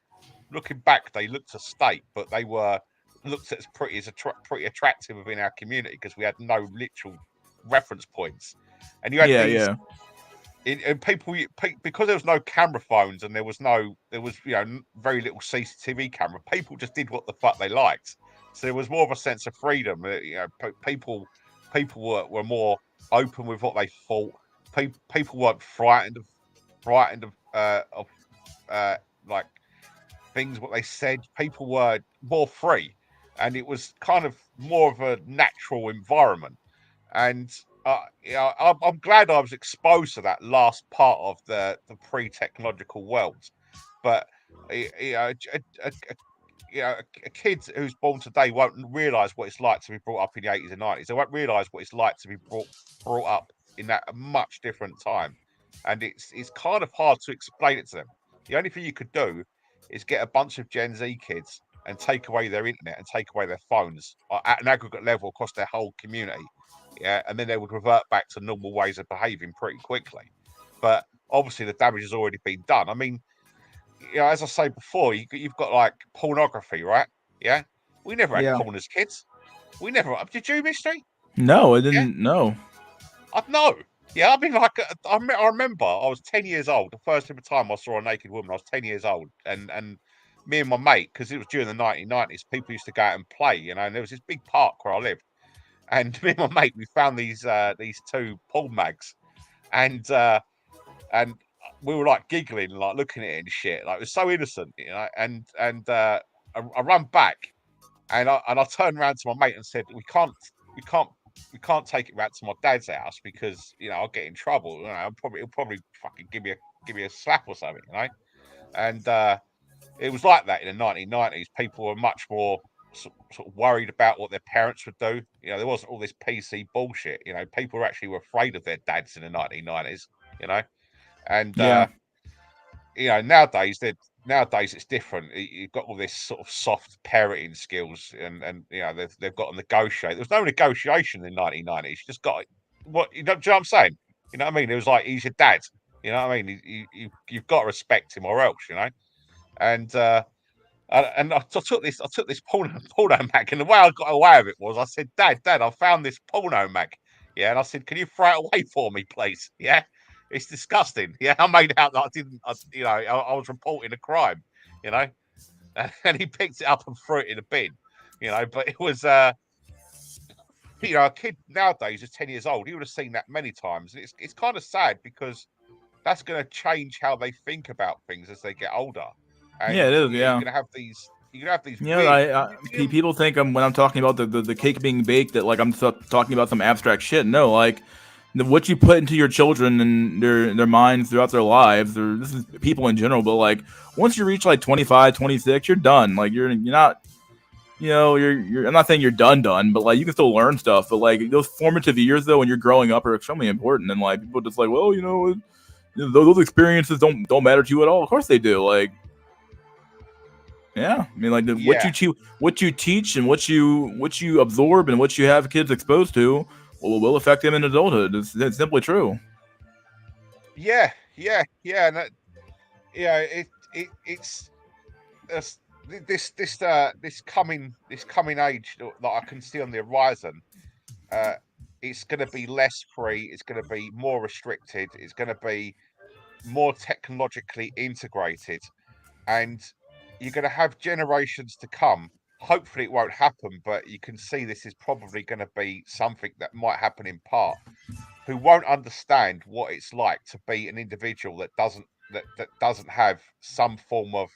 Looking back, they looked a state, but they were looked at as pretty attractive within our community because we had no literal reference points, and you had these.
Yeah.
And people, because there was no camera phones and there was very little CCTV camera. People just did what the fuck they liked, so there was more of a sense of freedom. People were more open with what they thought. People weren't frightened of like things what they said. People were more free, and it was kind of more of a natural environment. And I'm glad I was exposed to that last part of the pre-technological world. But a kid who's born today won't realise what it's like to be brought up in the 80s and 90s. They won't realise what it's like to be brought up in that much different time, and it's kind of hard to explain it to them. The only thing you could do is get a bunch of Gen Z kids and take away their internet and take away their phones at an aggregate level across their whole community. Yeah, and then they would revert back to normal ways of behaving pretty quickly. But obviously, the damage has already been done. I mean, as I say before, you've got like pornography, right? Yeah, we never had porn as kids. We never. Did you, Mystery?
No, I didn't know.
I know. Yeah, I mean, like, I remember I was 10 years old. The first ever time I saw a naked woman, I was 10 years old. And me and my mate, because it was during the 1990s, people used to go out and play, and there was this big park where I lived. And me and my mate, we found these two porn mags. And we were like giggling, like looking at it and shit. Like, it was so innocent, And I run back and I turned around to my mate and said, we can't take it back to my dad's house because I'll get in trouble. He'll probably fucking give me a slap or something, And it was like that in the 1990s. People were much more sort of worried about what their parents would do. There wasn't all this PC bullshit. People actually were afraid of their dads in the 1990s. And nowadays it's different. You've got all this sort of soft parenting skills, and they've got to negotiate. There was no negotiation in the 1990s. You just got what do you know what I'm saying? You know what I mean? It was like, he's your dad. You know what I mean? You've got to respect him or else. And I took this porno mag, and the way I got away with it was I said, Dad, I found this porno mag. Yeah, and I said, can you throw it away for me, please? Yeah, it's disgusting. Yeah, I made out that I didn't. I was reporting a crime. And he picked it up and threw it in a bin. But it was a kid nowadays is 10 years old. He would have seen that many times. And it's kind of sad because that's going to change how they think about things as they get older. And,
yeah, it is.
You're gonna have these. You're gonna have these.
People think when I'm talking about the cake being baked that like I'm talking about some abstract shit. No, like what you put into your children and their minds throughout their lives, or this is people in general. But like once you reach like 25, 26, you're done. Like you're not. I'm not saying you're done, but like you can still learn stuff. But like those formative years though, when you're growing up, are extremely important. And like people just like, well, those experiences don't matter to you at all. Of course they do. Like. Yeah, I mean, like what you teach and what you absorb and what you have kids exposed to will affect them in adulthood. It's simply true.
Yeah, and it's this coming age that I can see on the horizon. It's going to be less free. It's going to be more restricted. It's going to be more technologically integrated, and you're going to have generations to come, hopefully it won't happen, but you can see this is probably going to be something that might happen in part, who won't understand what it's like to be an individual that doesn't have some form of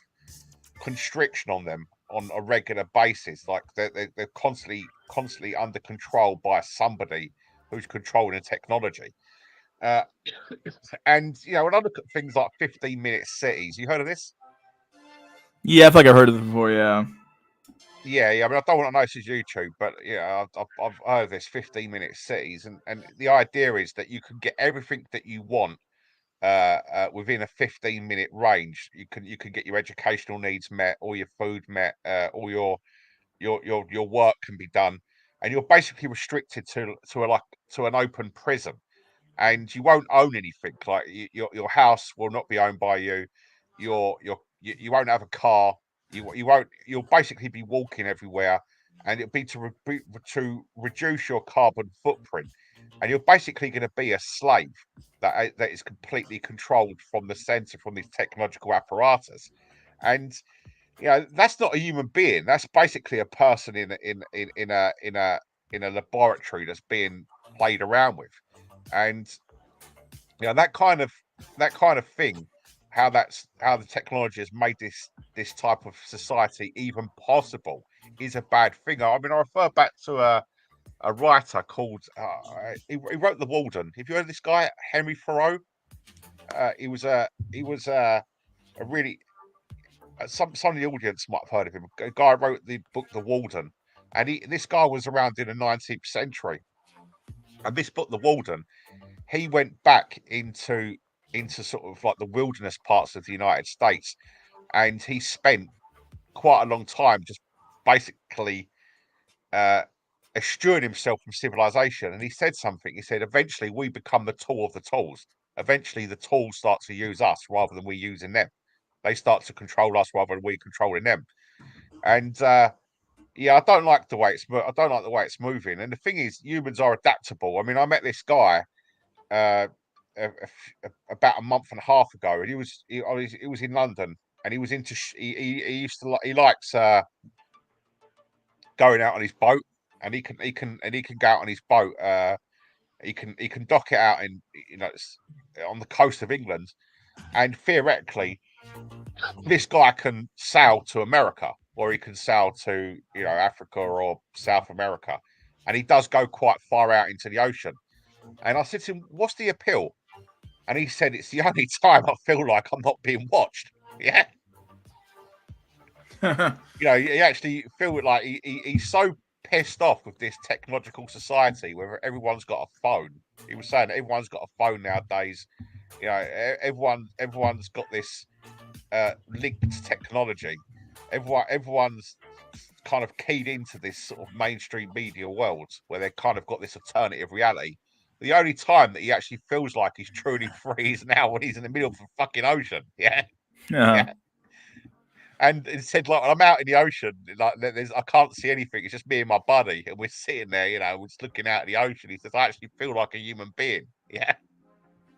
constriction on them on a regular basis. Like they're constantly under control by somebody who's controlling technology. And when I look at things like 15-minute cities, you heard of this?
Yeah, I feel like I've heard of this before. Yeah.
Yeah. I mean, I don't want to know this is YouTube, but I've heard of this 15-minute cities, and the idea is that you can get everything that you want within a 15-minute range. You can get your educational needs met, all your food met, all your work can be done, and you're basically restricted to an open prison, and you won't own anything. Like your house will not be owned by you. You won't have a car. You won't. You'll basically be walking everywhere, and it'll be to reduce your carbon footprint. And you're basically going to be a slave that is completely controlled from the center, from this technological apparatus. And that's not a human being. That's basically a person in a laboratory that's being played around with. And that kind of thing, how the technology has made this type of society even possible, is a bad thing. I mean, I refer back to a writer called he wrote The Walden. Have you heard of this guy, Henry Thoreau? He was a really some of the audience might have heard of him. A guy who wrote the book The Walden, and this guy was around in the 19th century. And this book, The Walden, he went back into sort of like the wilderness parts of the United States, and he spent quite a long time just basically uh, eschewing himself from civilization. And he said something. He said, "Eventually, we become the tool of the tools. Eventually, the tools start to use us rather than we using them. They start to control us rather than we controlling them." And I don't like the way it's moving. And the thing is, humans are adaptable. I mean, I met this guy uh, about a month and a half ago, and he was in London, and he was into he used to he likes going out on his boat, and he can go out on his boat. He can dock it out in on the coast of England, and theoretically, this guy can sail to America, or he can sail to Africa or South America, and he does go quite far out into the ocean. And I said to him, "What's the appeal?" And he said, "It's the only time I feel like I'm not being watched." Yeah. You actually feel like he's so pissed off with this technological society where everyone's got a phone. He was saying that everyone's got a phone nowadays. Everyone's got this linked to technology. Everyone's kind of keyed into this sort of mainstream media world where they've kind of got this alternative reality. The only time that he actually feels like he's truly free is now when he's in the middle of the fucking ocean. Yeah. Yeah. And it said, like, when I'm out in the ocean, like I can't see anything. It's just me and my buddy, and we're sitting there, we're just looking out at the ocean. He says, "I actually feel like a human being." Yeah.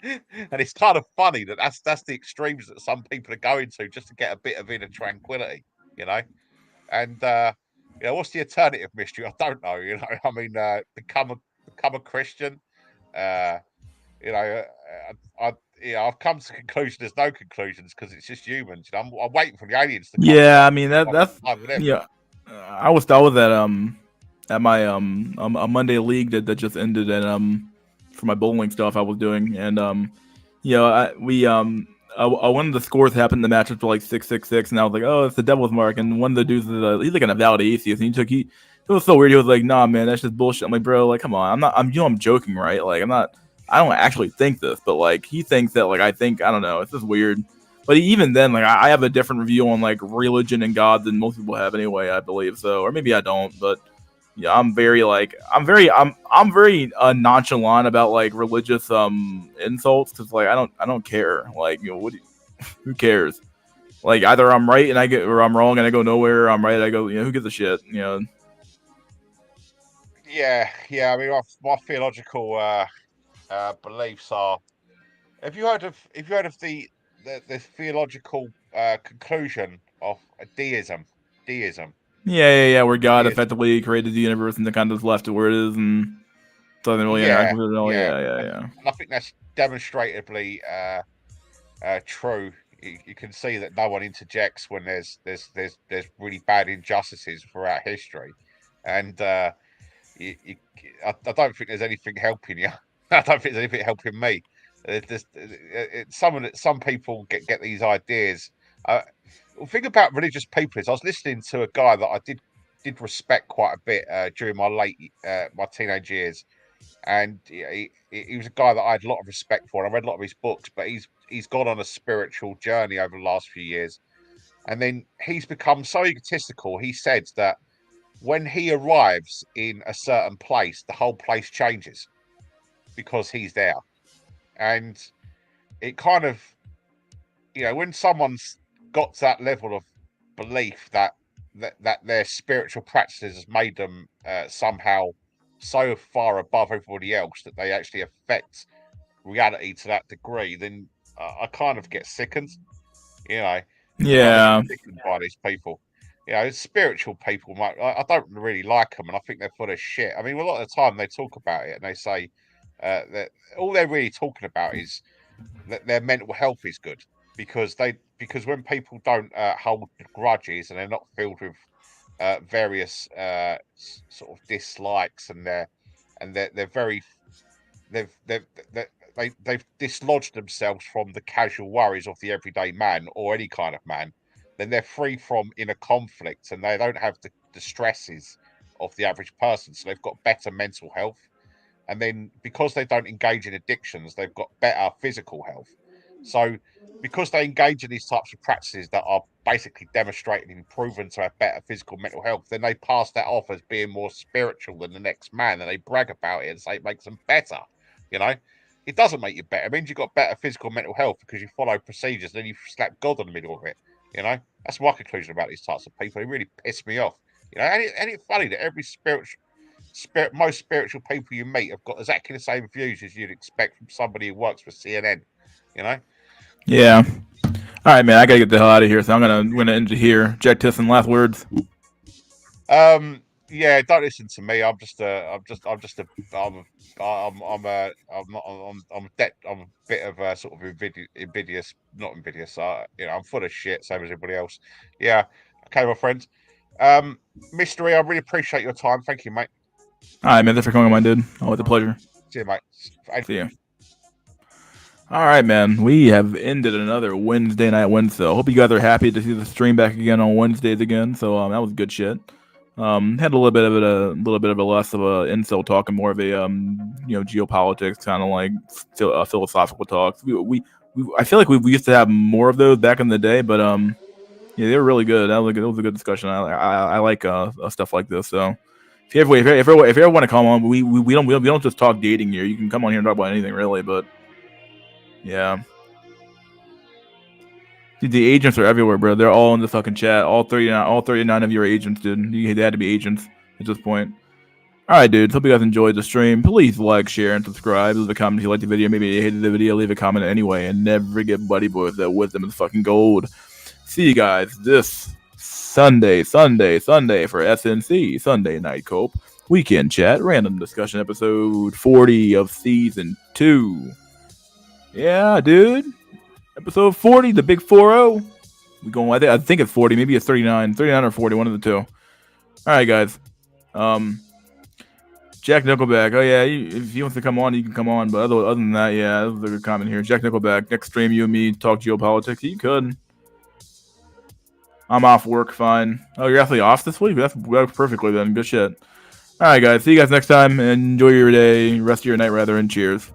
And it's kind of funny that's the extremes that some people are going to just to get a bit of inner tranquility, And what's the alternative, mystery? I don't know. I mean, become a Christian. Uh, I've come to the conclusion there's no conclusions because it's just humans. I'm waiting for the aliens to come.
Yeah, I mean that's yeah. I was at my a Monday league that just ended, and for my bowling stuff I was doing, and one of the scores happened. The match was for like 6-6-6, and I was like, oh, it's the devil's mark. And one of the dudes he's like an avowed atheist, and it was so weird. He was like, nah, man, that's just bullshit. I'm like, bro, like, come on, I'm joking, right? Like, I don't actually think this, but like he thinks that like I think, I don't know, it's just weird. But even then, like I have a different view on like religion and God than most people have anyway, I believe. So, or maybe I don't, but yeah, I'm very nonchalant about like religious insults, because like I don't care. Like, who cares? Like, either I'm right and I get, or I'm wrong and I go nowhere, or I'm right, I go, who gives a shit,
Yeah. I mean, my theological beliefs are. Have you heard of the theological conclusion of deism? Deism.
Yeah. Where God
Weird.
effectively created the universe and then kind of just left it where it is and doesn't really interact with it at all. Yeah.
And I think that's demonstratively true. You can see that no one interjects when there's really bad injustices throughout history, and I don't think there's anything helping you. I don't think there's anything helping me. Some people get these ideas. The thing about religious people is, I was listening to a guy that I did respect quite a bit during my teenage years, and he was a guy that I had a lot of respect for. And I read a lot of his books, but he's gone on a spiritual journey over the last few years, and then he's become so egotistical. He said that when he arrives in a certain place, the whole place changes because he's there. And it kind of, when someone's got to that level of belief that their spiritual practices has made them somehow so far above everybody else that they actually affect reality to that degree, then I kind of get sickened,
Yeah.
Sickened by these people. Spiritual people, I don't really like them, and I think they're full of shit. I mean, a lot of the time they talk about it and they say that all they're really talking about is that their mental health is good, because when people don't hold grudges and they're not filled with various sort of dislikes, and they're very they've dislodged themselves from the casual worries of the everyday man or any kind of man, then they're free from inner conflict and they don't have the stresses of the average person. So they've got better mental health. And then because they don't engage in addictions, they've got better physical health. So because they engage in these types of practices that are basically demonstrated and proven to have better physical mental health, then they pass that off as being more spiritual than the next man, and they brag about it and say it makes them better. It doesn't make you better. It means you've got better physical mental health because you follow procedures, then you slap God in the middle of it. That's my conclusion about these types of people. They really piss me off. And it's funny that every most spiritual people you meet have got exactly the same views as you'd expect from somebody who works for CNN.
Yeah. All right, man. I gotta get the hell out of here, so I'm gonna end it here. Jack Tisson, last words.
Yeah, don't listen to me. I'm a bit of a sort of invidious, not invidious. I'm full of shit, same as everybody else. Yeah. Okay, my friend. Mystery, I really appreciate your time. Thank you, mate.
All right, man. Thanks for coming on, my dude. Always a pleasure.
See you, mate.
See you. All right, man. We have ended another Wednesday night WINsday. Hope you guys are happy to see the stream back again on Wednesdays again. So that was good shit. Had a little bit of a less of a incel talk and more of a geopolitics kind of like philosophical talks. I feel like we used to have more of those back in the day, but yeah, they were really good. That was a good discussion. I like stuff like this. So if you ever want to come on, we don't just talk dating here. You can come on here and talk about anything really, but yeah. Dude, the agents are everywhere, bro. They're all in the fucking chat. All 39 of you are agents, dude. They had to be agents at this point. All right, dudes. Hope you guys enjoyed the stream. Please like, share, and subscribe. Leave a comment if you liked the video. Maybe you hated the video. Leave a comment anyway. And never forget, buddy boys, that wisdom is fucking gold. See you guys this Sunday for SNC, Sunday Night Cope. Weekend Chat, Random Discussion, episode 40 of Season 2. Yeah, dude. Episode 40, the big 4-0. We going? I think it's 40. Maybe it's 39 or 40. One of the two. All right, guys. Jack Nickelback. Oh yeah, if he wants to come on, he can come on. But other than that, yeah, that was a good comment here. Jack Nickelback. Next stream, you and me talk geopolitics. You could. I'm off work. Fine. Oh, you're actually off this week. That's perfectly then. Good shit. All right, guys. See you guys next time. Enjoy your day, rest of your night rather, and cheers.